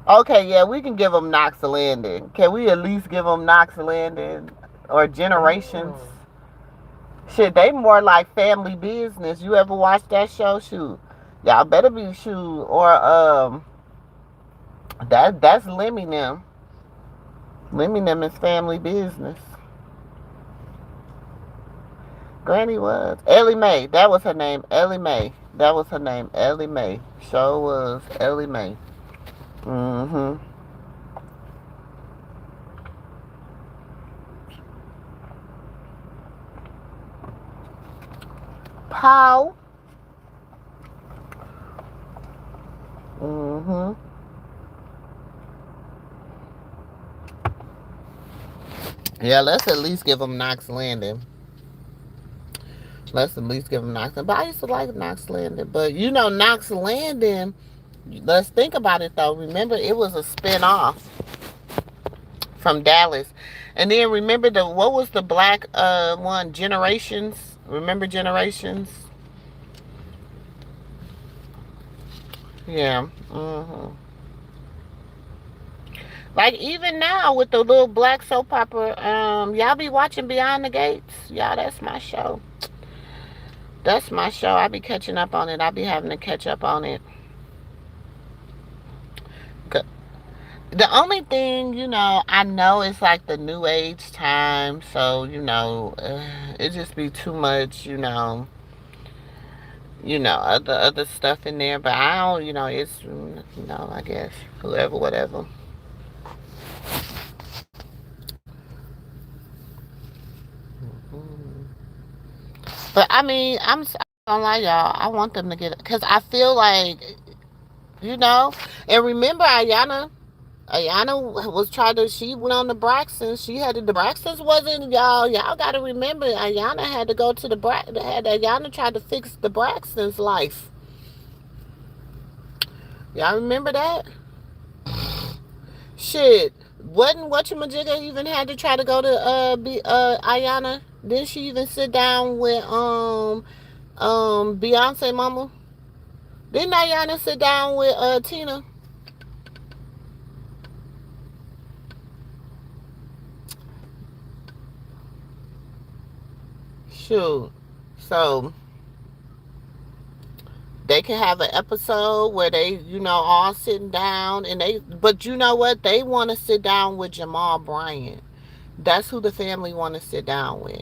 Okay, yeah, we can give them Knox Landing. Can we at least give them Knox Landing or Generations? Shit, they more like Family Business. You ever watch that show? Shoot, y'all better be shoot or that's Lemmy them. Lemmy them is Family Business. Granny was Ellie Mae. That was her name, Ellie Mae. That was her name, Ellie Mae. Show was Ellie Mae. Mm-hmm. Paul. Mm-hmm. Yeah, let's at least give them Knox Landing. Let's at least give them Knox Landing. But I used to like Knox Landing. But you know, Knox Landing, let's think about it though. Remember, it was a spin-off from Dallas. And then remember what was the black one? Generations. Remember Generations? Yeah. Mm-hmm. Like even now with the little black soap opera, y'all be watching Beyond the Gates. Y'all, that's my show. That's my show. I be catching up on it. I be having to catch up on it. The only thing, I know it's like the new age time, so it just be too much, other stuff in there. But I don't, it's, I guess whoever, whatever. But I mean, I ain't gonna lie, y'all. I want them to get it because I feel like, you know, and remember Ayana. Ayana was trying to. She went on the Braxtons. She had the Braxtons wasn't y'all. Y'all got to remember. Ayana had to go to the Had Ayana tried to fix the Braxtons' life. Y'all remember that? Shit, wasn't whatchamajigga even had to try to go to be Ayana? Didn't she even sit down with Beyonce mama? Didn't Ayana sit down with Tina? Shoot. So they can have an episode where they, all sitting down and but you know what? They want to sit down with Jamal Bryant. That's who the family want to sit down with.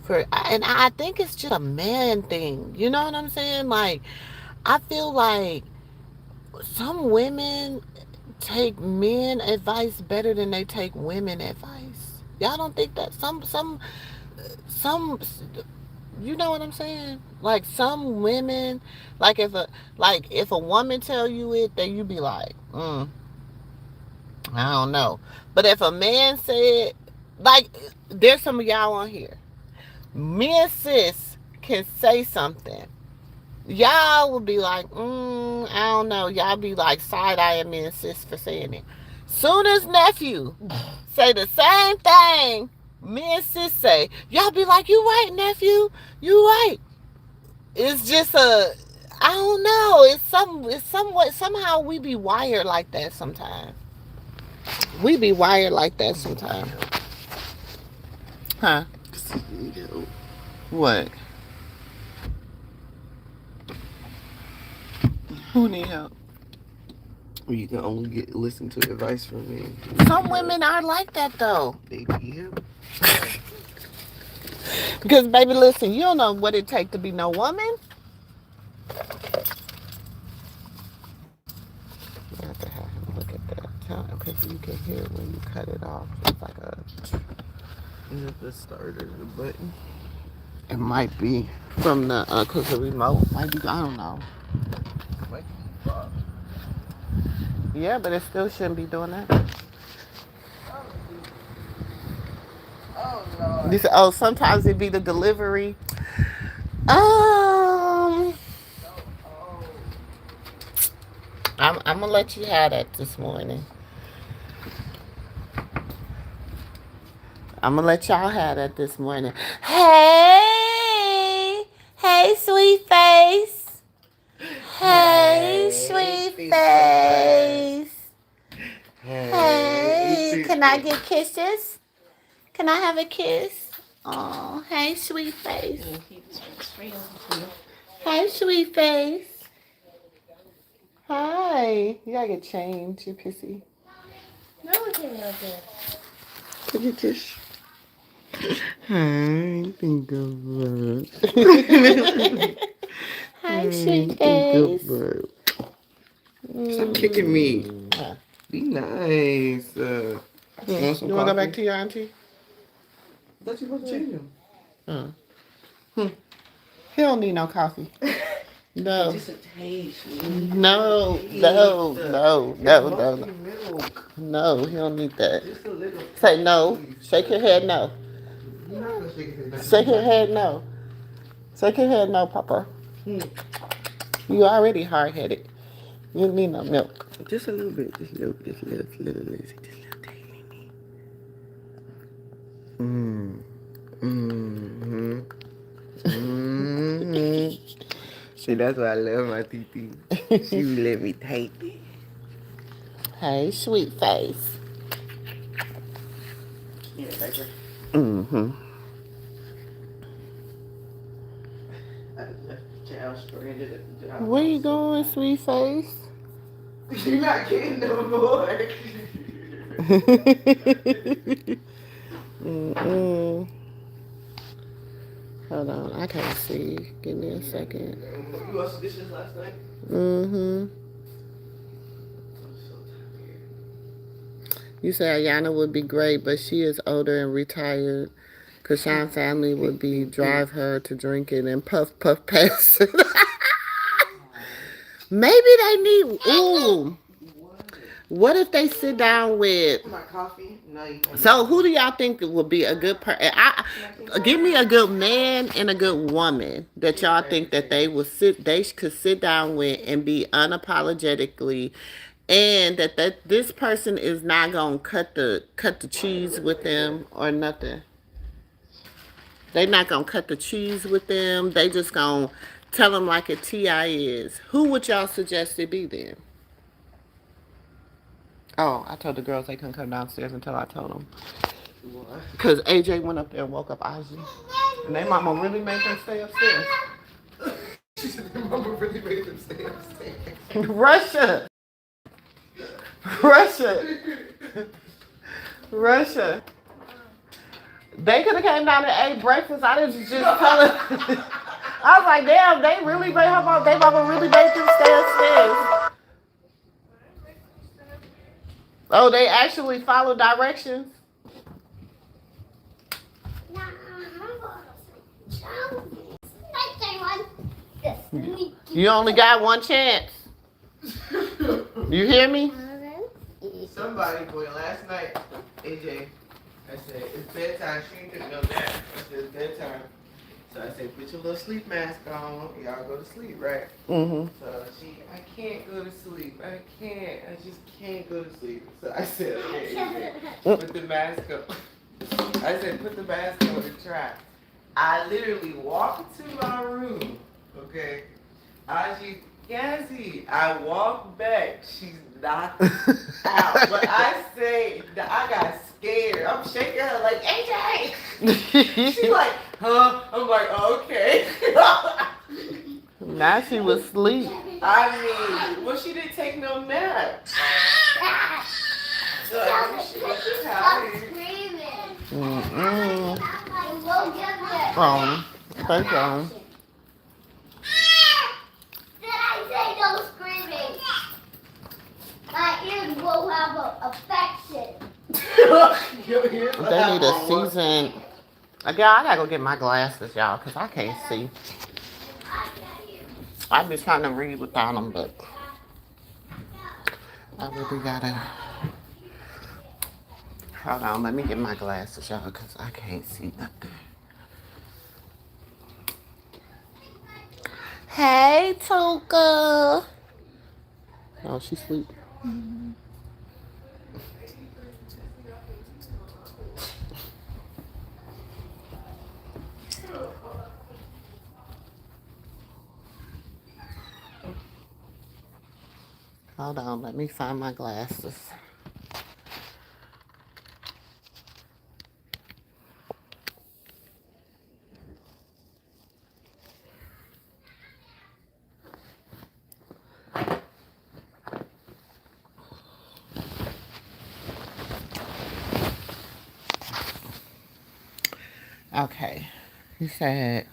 And I think it's just a man thing. You know what I'm saying? Like, I feel like some women take men advice better than they take women advice. Y'all don't think that some you know what I'm saying? Like some women, like if a woman tell you it, then you be like, I don't know. But if a man said, like, there's some of y'all on here, me and sis can say something. Y'all would be like, I don't know. Y'all be like side eyeing me and sis for saying it. Soon as nephew say the same thing me and sis say, y'all be like, you right, nephew. You right. It's just I don't know. It's somewhat somehow we be wired like that sometimes. We be wired like that sometimes. Huh? What? Who need help? You can only listen to advice from me. Some women are like that though. They yeah. Because baby, listen, you don't know what it takes to be no woman. You have to have him look at that because you can hear it when you cut it off. It's like a. You have to start the button. It might be from the cause the remote might be. I don't know. Yeah, but it still shouldn't be doing that. Sometimes it be the delivery. Um, I'm gonna let you have that this morning. I'm gonna let y'all have that this morning. Hey, hey, sweet face. Hey, sweet face. Hey, can I get kisses? Can I have a kiss? Oh, hey, sweet face. Hey, sweet face. Hi. You gotta get changed, you pissy. No, it can't be like that. Can you kiss? Hi, think of Hi, sweet face. Stop kicking me. Mm. Be nice. You want some You want to go back coffee? to your auntie? I thought you were supposed to change them. Mm. He don't need no coffee. No. Just a taste. No, no, no, no, no, no. Milk. No, he don't need that. Just a little. Say no. Shake your head no. You're not gonna shake it. Shake your head no. Shake your head no, Papa. You already hard headed. You don't need no milk. Just a little bit. Just a little. Just a little. Just a little tiny. Mmm. Mmm. Mmm. See, that's why I love my TT. She let me take it. Hey, sweet face. Yeah, baby. Mm-hmm. I left the child stranded at the job. Where you going, sweet face? You're not getting no more. Mm-mm. Hold on, I can't see. Give me a second. You washed the dishes last night? Mm-hmm. I'm so tired. You said Ayana would be great, but she is older and retired. Kashan family would be drive her to drinking and puff pass. Maybe they need. Ooh. What if they sit down with? My coffee? No, you can't. So who do y'all think would be a good person? Give me a good man and a good woman that y'all think that they could sit down with and be unapologetically, and that this person is not gonna cut the cheese with them or nothing. They not gonna cut the cheese with them. They just gonna tell them like a Ti is. Who would y'all suggest it be then? Oh, I told the girls they couldn't come downstairs until I told them. What? Because AJ went up there and woke up Ozzy. And they mama really made them stay upstairs. She said their mama really made them stay upstairs. Russia! Russia! Russia! They could have came down and ate breakfast. I didn't just tell it. I was like, damn, they really made her mama, they mama really made them stay upstairs. Oh, they actually follow directions? You only got one chance. You hear me? Somebody, boy, last night, AJ, I said, it's bedtime. She ain't took no nap. I said, it's bedtime. So I said, put your little sleep mask on. Y'all go to sleep, right? Mm-hmm. So I can't go to sleep. I just can't go to sleep. So I said, okay, AJ, put the mask on. I said, put the mask on and try. I literally walked to my room, okay? Yazzie, I walked back. She's knocked out. But I say, I got scared. I'm shaking her like, AJ! She's like, huh? I'm like, okay. Now she was asleep. I mean, well, she didn't take no nap. So I mean, she was tired. Mm-mm. Thank you. Did I say no screaming? My ears will have an affection. They need a season. Girl, I gotta go get my glasses, y'all, because I can't see. I've been trying to read without them, but I really gotta. Hold on, let me get my glasses, y'all, because I can't see nothing. Hey, Tuka. Oh, she sleep. Hold on, let me find my glasses. Okay. He said,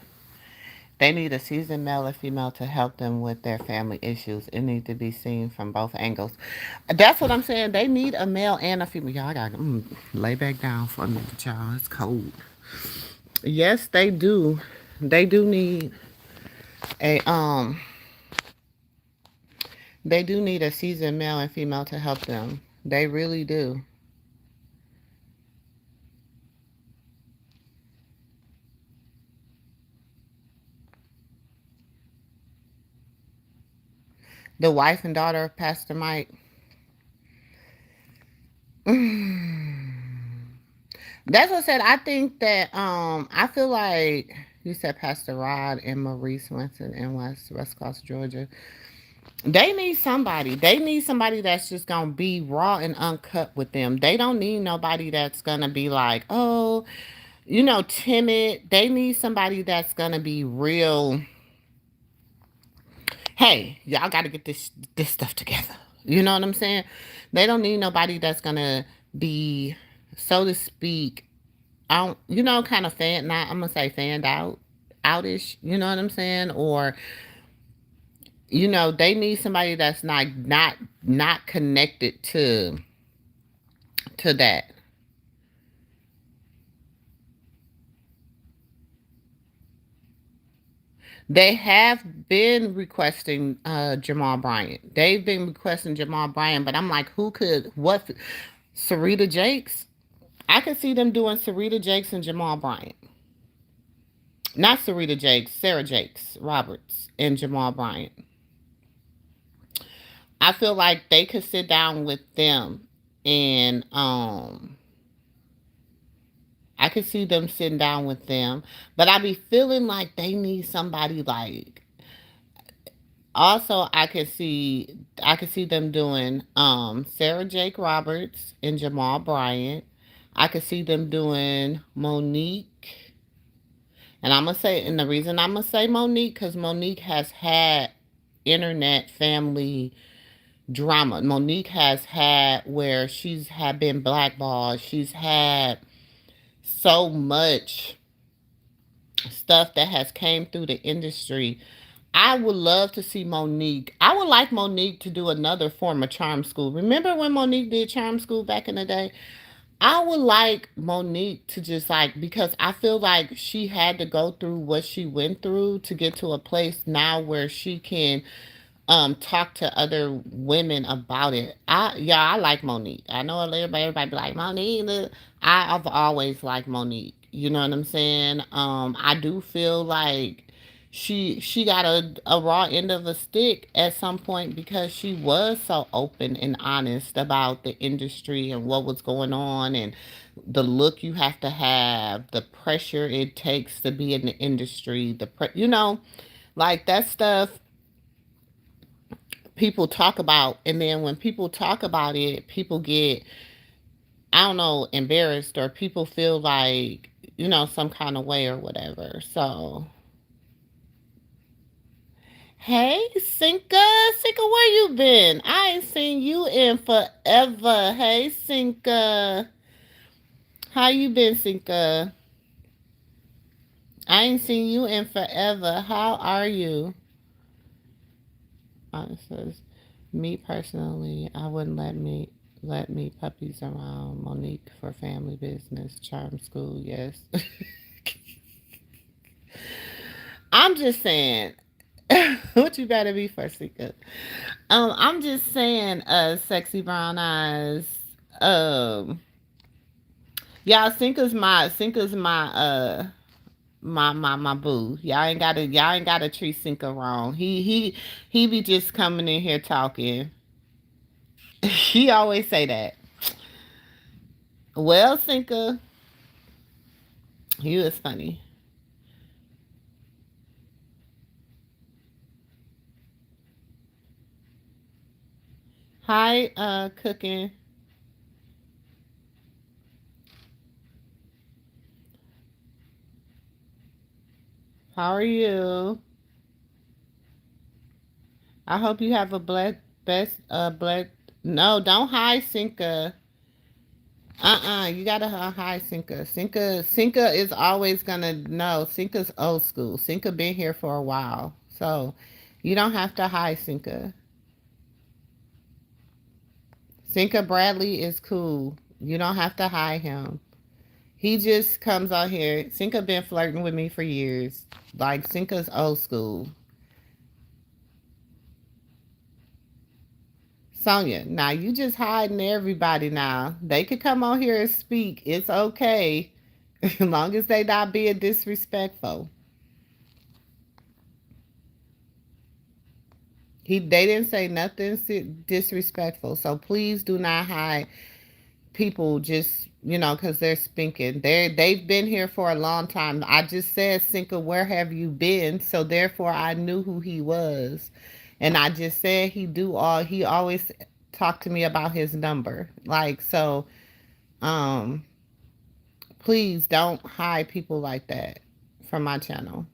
They need a seasoned male or female to help them with their family issues. It needs to be seen from both angles. That's what I'm saying. They need a male and a female. Y'all got to lay back down for a minute, y'all. It's cold. Yes, they do. They do need a they do need a seasoned male and female to help them. They really do. The wife and daughter of Pastor Mike. That's what I said. I think that I feel like you said Pastor Rod and Maurice Winston in West Coast, Georgia. They need somebody. They need somebody that's just gonna be raw and uncut with them. They don't need nobody that's gonna be like, oh, timid. They need somebody that's gonna be real. Hey, y'all got to get this stuff together. You know what I'm saying? They don't need nobody that's gonna be, so to speak, I don't, kind of fan. Not I'm gonna say fanned out, outish. You know what I'm saying? Or they need somebody that's not connected to that. They have been requesting Jamal Bryant. They've been requesting Jamal Bryant, but I'm like, who could what? Sarita Jakes. I could see them doing Sarita Jakes and Jamal Bryant. Not Sarita Jakes, Sarah Jakes Roberts and Jamal Bryant. I feel like they could sit down with them and I could see them sitting down with them, but I be feeling like they need somebody like. Also, I could see them doing Sarah Jake Roberts and Jamal Bryant. I could see them doing Monique, and the reason I'm gonna say Monique because Monique has had internet family drama. Monique has had where she's had been blackballed. She's had so much stuff that has came through the industry. I would love to see Monique. I would like Monique to do another form of charm school. Remember when Monique did charm school back in the day? I would like Monique to just like, because I feel like she had to go through what she went through to get to a place now where she can talk to other women about it. I like Monique. I know everybody be like Monique. I've always liked Monique. You know what I'm saying? I do feel like she got a raw end of a stick at some point because she was so open and honest about the industry and what was going on and the look you have, the pressure it takes to be in the industry, like that stuff people talk about, and then when people talk about it, people get, I don't know, embarrassed, or people feel like, some kind of way or whatever. So hey, Cinca, where you been? I ain't seen you in forever. Hey, Cinca, how you been, Cinca? I ain't seen you in forever. How are you? It says, me personally, I wouldn't let me puppies around Monique for family business. Charm school, yes. I'm just saying. What you better be for, Sika? I'm just saying, sexy brown eyes. Um, y'all, Cinca's my boo. Y'all ain't gotta treat Cinca wrong. He be just coming in here talking. He always say that. Well, Cinca, he was funny. Hi, cooking. How are you? I hope you have a blessed, best, blessed. No, don't hide, Cinca. You gotta hide Cinca. Cinca is always gonna know. Cinca's old school. Cinca been here for a while, so you don't have to hide Cinca. Cinca Bradley is cool. You don't have to hide him. He just comes out here. Cinca been flirting with me for years. Like Cinca's old school. Sonia, now you just hiding everybody now. They could come on here and speak. It's okay. As long as they not being disrespectful. They didn't say nothing disrespectful. So please do not hide people just because they're speaking. They've been here for a long time. I just said, Cinca, where have you been? So therefore I knew who he was. And I just said he always talked to me about his number. Like so um please don't hide people like that from my channel.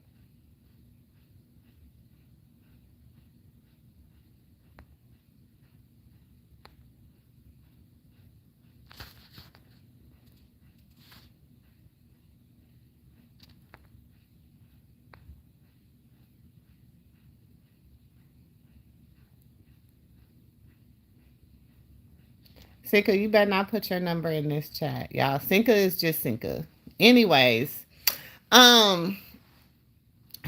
Cinca, you better not put your number in this chat, y'all. Cinca is just Cinca. Anyways, um,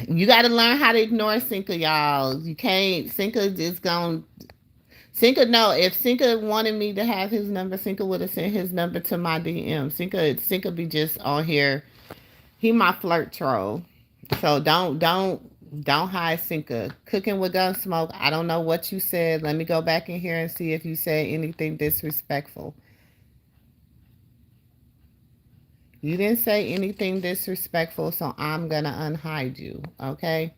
you got to learn how to ignore Cinca, y'all. You can't. Cinca is going. Cinca, no. If Cinca wanted me to have his number, Cinca would have sent his number to my DM. Cinca be just on here. He my flirt troll. So don't hide Cinca. Cooking with Gunsmoke. I don't know what you said. Let me go back in here and see if you said anything disrespectful. You didn't say anything disrespectful, so I'm gonna unhide you, okay?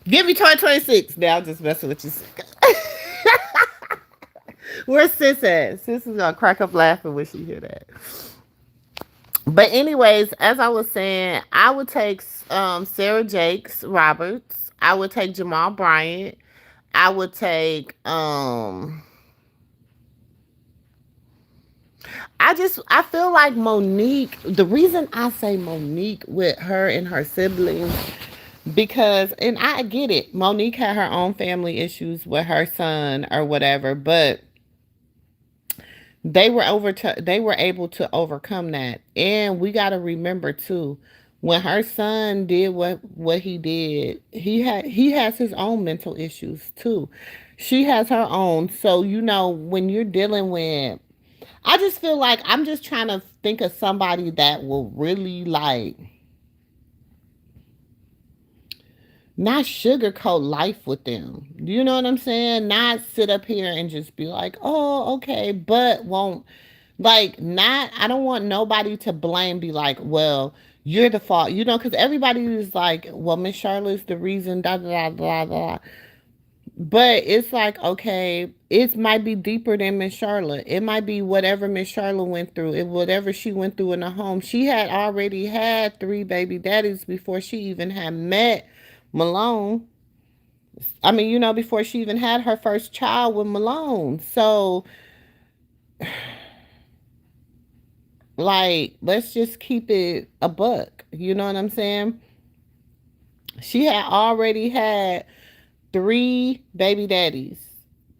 Give me 2026. Now I'm just messing with you. Where's Sis at? Sis is gonna crack up laughing when she hear that. But anyways, as I was saying, I would take Sarah Jakes Roberts. I would take Jamal Bryant. I would take I feel like Monique, the reason I say Monique with her and her siblings, because and I get it. Monique had her own family issues with her son or whatever, but they were able to overcome that. And we got to remember too, when her son did what he did, he has his own mental issues too. She has her own. So when you're dealing with, I just feel like I'm just trying to think of somebody that will really like not sugarcoat life with them. You know what I'm saying? Not sit up here and just be like, oh, okay, but won't like not. I don't want nobody to blame. Be like, well, you're the fault. Because everybody is like, well, Miss Charlotte's the reason. Da da da da da. But it's like, okay, it might be deeper than Miss Charlotte. It might be whatever Miss Charlotte went through. Whatever she went through in the home. She had already had 3 baby daddies before she even had met Malone. I mean, before she even had her first child with Malone. So, like, let's just keep it a buck. You know what I'm saying? She had already had 3 baby daddies.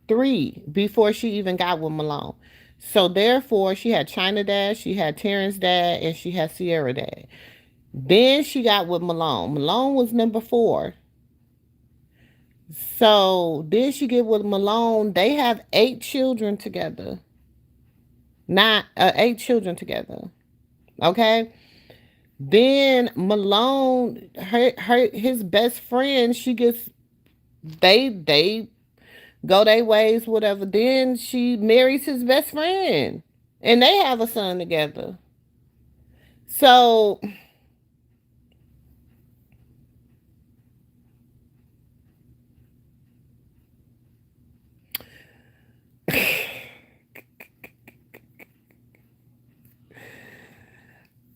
3 before she even got with Malone. So therefore, she had China dad, she had Terrence dad, and she had Sierra dad. Then she got with Malone. Malone was number 4. So then she get with Malone. They have 8 children together. Not 8 children together. Okay. Then Malone, his best friend, she gets they go their ways, whatever. Then she marries his best friend, and they have a son together. So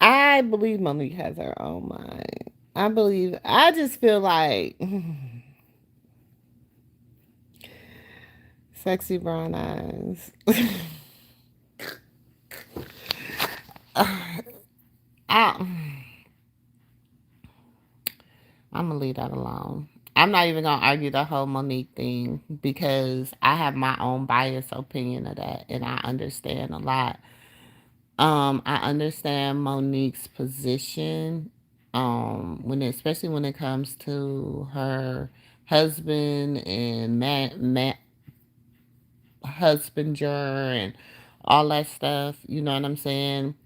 I believe Monique has her own mind. I just feel like Sexy brown eyes. I, I'm gonna leave that alone. I'm not even gonna argue the whole Monique thing because I have my own biased opinion of that, and I understand a lot. I understand Monique's position, especially when it comes to her husband and husbander and all that stuff. You know what I'm saying?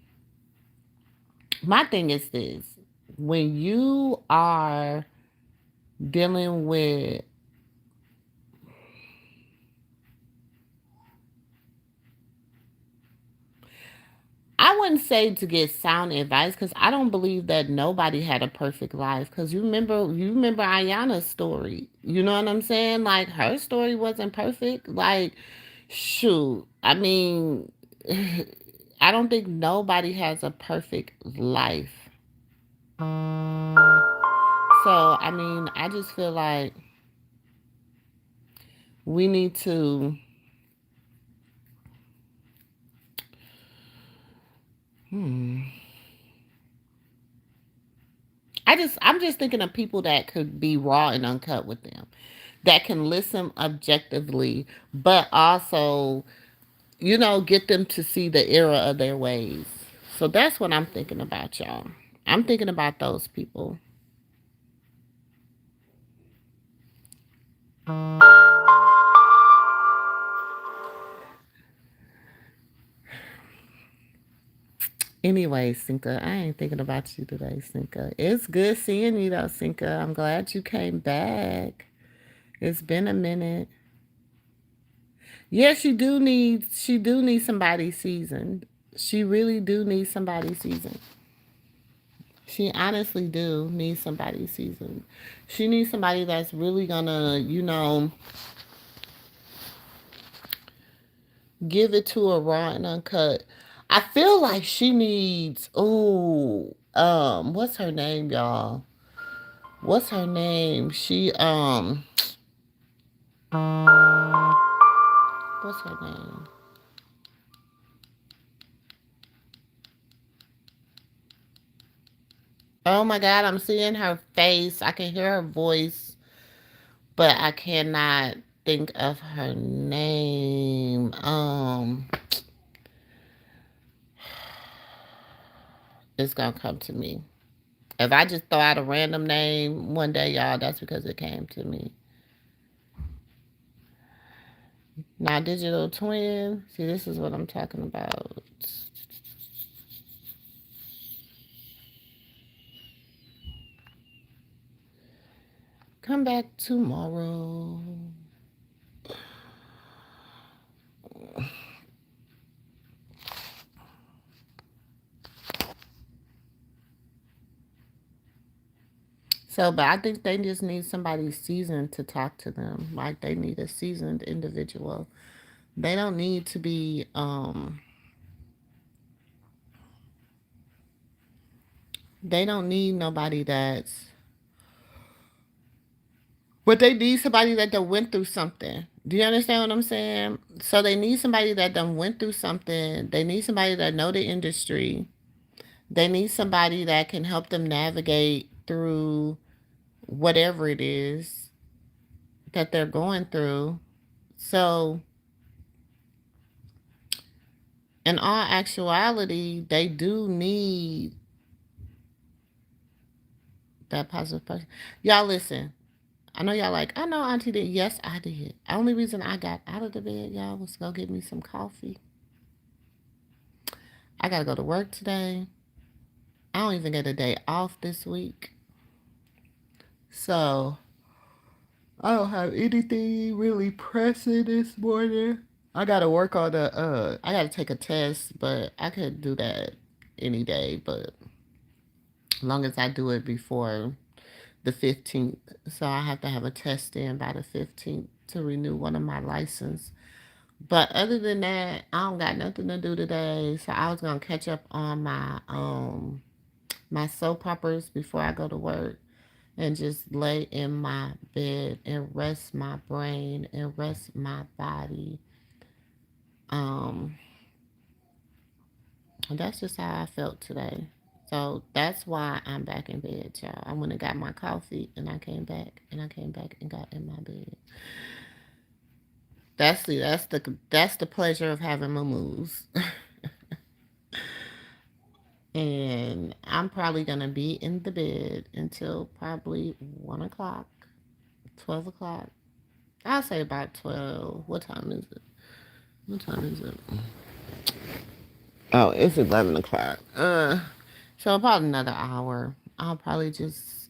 My thing is this: when you are dealing with, I wouldn't say to get sound advice because I don't believe that nobody had a perfect life. Because you remember Ayana's story. You know what I'm saying? Like her story wasn't perfect. Like, shoot, I mean, I don't think nobody has a perfect life. So I mean, I just feel like we need to. Hmm. I'm just thinking of people that could be raw and uncut with them, that can listen objectively, but also, get them to see the error of their ways. So that's what I'm thinking about, y'all. I'm thinking about those people. Anyway, Cinca, I ain't thinking about you today, Cinca. It's good seeing you though, Cinca. I'm glad you came back. It's been a minute. Yeah, she do need somebody seasoned. She really do need somebody seasoned. She honestly do need somebody seasoned. She needs somebody that's really gonna, give it to her raw and uncut. I feel like she needs, what's her name, y'all? What's her name? What's her name? Oh my God, I'm seeing her face. I can hear her voice, but I cannot think of her name. It's gonna come to me. If I just throw out a random name one day, y'all, that's because it came to me. Now, digital twin. See, this is what I'm talking about. Come back tomorrow. So, but I think they just need somebody seasoned to talk to them. Like they need a seasoned individual. They don't need to be. They don't need nobody that's. But they need somebody that done went through something. Do you understand what I'm saying? So they need somebody that done went through something. They need somebody that know the industry. They need somebody that can help them navigate through whatever it is that they're going through. So, in all actuality, they do need that positive person. Y'all listen. I know y'all like, I know Auntie did. Yes, I did. The only reason I got out of the bed, y'all, was to go get me some coffee. I gotta go to work today. I don't even get a day off this week. So I don't have anything really pressing this morning. I gotta work on I gotta take a test, but I could do that any day, but as long as I do it before the 15th. So I have to have a test in by the 15th to renew one of my license. But other than that, I don't got nothing to do today. So I was gonna catch up on my soap operas before I go to work. and just lay in my bed and rest my brain and rest my body. Um, and that's just how I felt today. So that's why I'm back in bed, y'all. I went and got my coffee and I came back and I came back and got in my bed. That's the pleasure of having my moves. And I'm probably gonna be in the bed until probably 1 o'clock, 12 o'clock. I'll say about 12. What time is it? What time is it? Oh, it's 11 o'clock. So about another hour. I'll probably just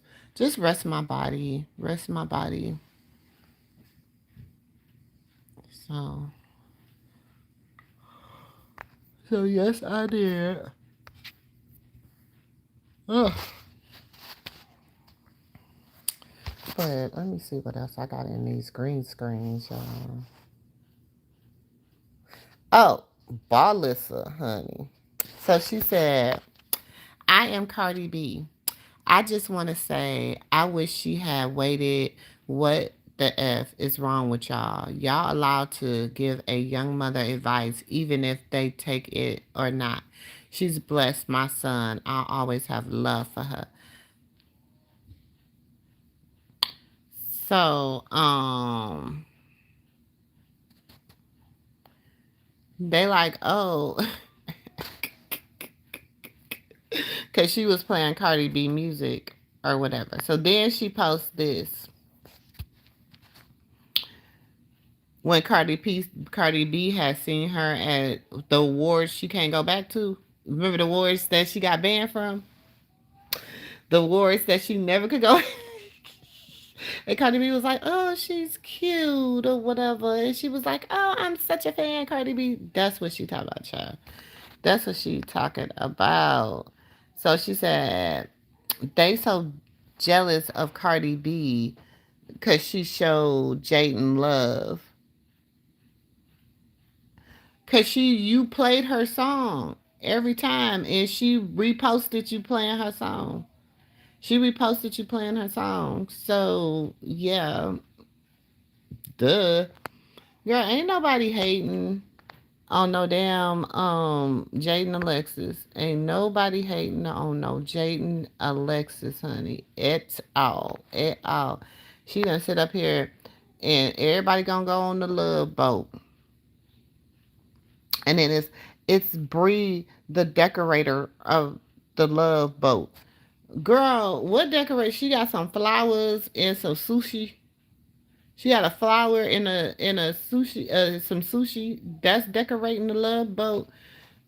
rest my body, rest my body. So yes, I did. Ugh. But let me see what else I got in these green screens, y'all. Oh, Ballissa, honey. So she said, I am Cardi B. I just want to say, I wish she had waited. What the F is wrong with y'all? Y'all allowed to give a young mother advice, even if they take it or not. She's blessed my son. I'll always have love for her. So, they like, oh, because she was playing Cardi B music or whatever. So then she posts this when Cardi B has seen her at the awards she can't go back to. Remember the awards that she got banned from? The awards that she never could go. And Cardi B was like, "Oh, she's cute or whatever," and she was like, "Oh, I'm such a fan, Cardi B." That's what she talking about, child. That's what she talking about. So she said they so jealous of Cardi B because she showed Jaden love. Cause you played her song every time, and she reposted you playing her song. She reposted you playing her song. So yeah, duh, girl, ain't nobody hating on no damn Jaden Alexis. Ain't nobody hating on no Jaden Alexis, honey, at all, at all. She done sit up here, and everybody gonna go on the love boat. And then it's Bree, the decorator of the Love Boat. Girl, what decorate? She got some flowers and some sushi. She got a flower in a sushi, some sushi. That's decorating the Love Boat.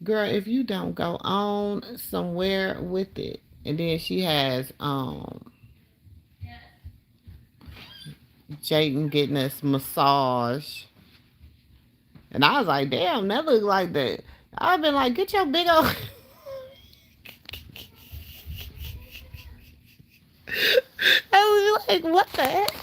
Girl, if you don't go on somewhere with it, and then she has Jayden getting this massage, and I was like, damn, that look like that. I've been like, get your big old. I was like, what the heck?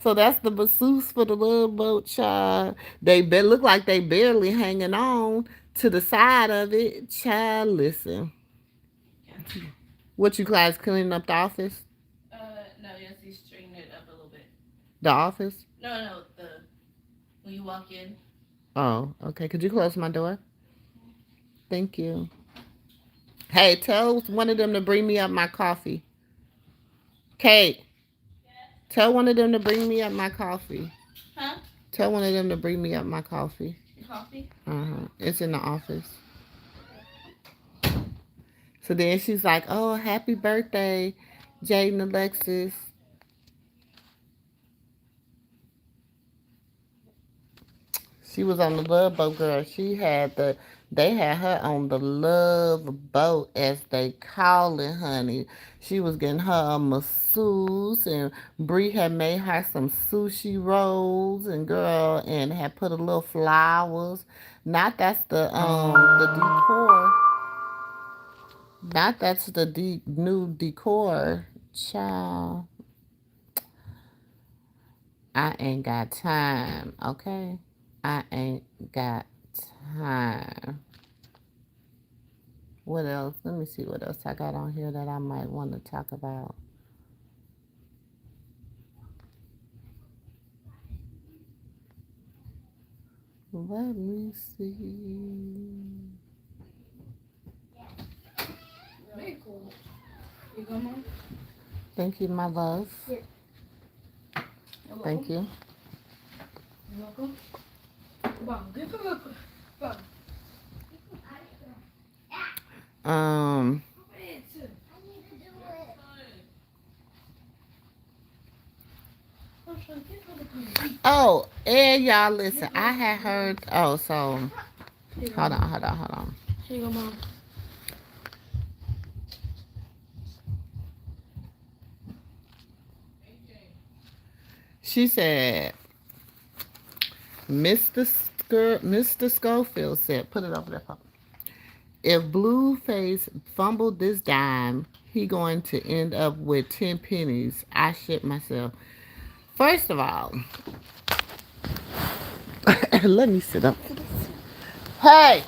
So that's the masseuse for the Love Boat, child. Look like they barely hanging on to the side of it, child. Listen, what you guys cleaning up the office? No, yes, he's straightened it up a little bit. The office? No, when you walk in. Oh, okay. Could you close my door? Thank you. Hey, tell one of them to bring me up my coffee. Kate, tell one of them to bring me up my coffee. Huh? Tell one of them to bring me up my coffee. Your coffee? It's in the office. So then she's like, "Oh, happy birthday, Jaden Alexis." She was on the Love Boat, girl. They had her on the Love Boat, as they call it, honey. She was getting her a masseuse, and Bree had made her some sushi rolls, and girl, and had put a little flowers. Not that's the decor. Not that's the new decor, child. I ain't got time, okay? I ain't got time. What else? Let me see what else I got on here that I might want to talk about. Let me see. Very cool. You go, Mom? Thank you, my love. Here. You're Thank welcome. you. You're welcome. Wow, give him a wow. Um. I need to do it. I'm trying to give her the pen. Oh, and y'all listen. I had heard. Oh, so Here you go, hold Mom. on, hold on, hold on. Here you go, Mom. She said, Mr. Schofield said, put it over there. Papa. If Blueface fumbled this dime, he going to end up with 10 pennies. I shit myself. First of all, let me sit up. Hey!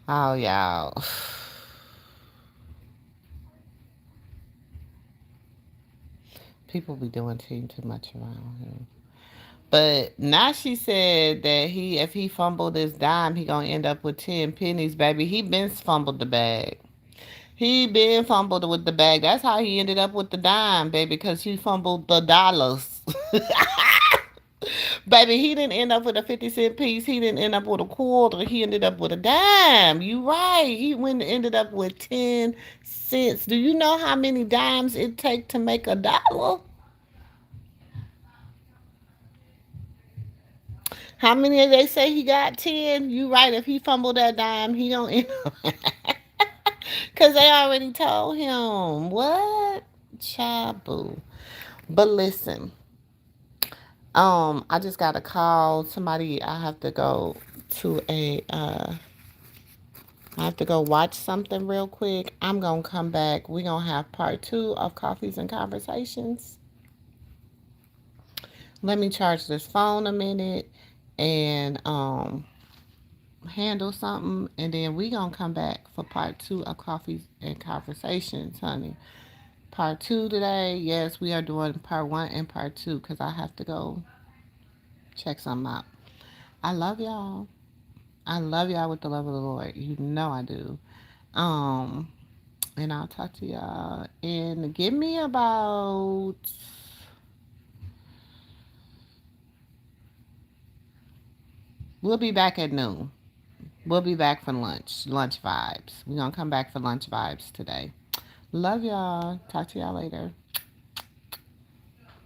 Oh, y'all. People be doing too much around here. But now she said that if he fumbled his dime, he gonna end up with 10 pennies, baby. He been fumbled the bag. He been fumbled with the bag. That's how he ended up with the dime, baby, because he fumbled the dollars. Baby, he didn't end up with a 50-cent piece. He didn't end up with a quarter. He ended up with a dime. You right. He went ended up with 10 cents. Do you know how many dimes it take to make a dollar? How many they say he got? 10? You right. If he fumbled that dime, he don't end up. Because they already told him. What? Chabu. But listen, I just got a call. Somebody, to a, I have to go watch something real quick. I'm going to come back. We're going to have part two of Coffees and Conversations. Let me charge this phone a minute and, handle something, and then we gonna come back for part two of Coffees and Conversations, honey. Part two today. Yes, we are doing part one and part two because I have to go check something out. I love y'all. I love y'all with the love of the Lord. You know I do. Um, and I'll talk to y'all. And give me about. We'll be back at noon. We'll be back for lunch. Lunch vibes. We're gonna come back for lunch vibes today. Love y'all. Talk to y'all later.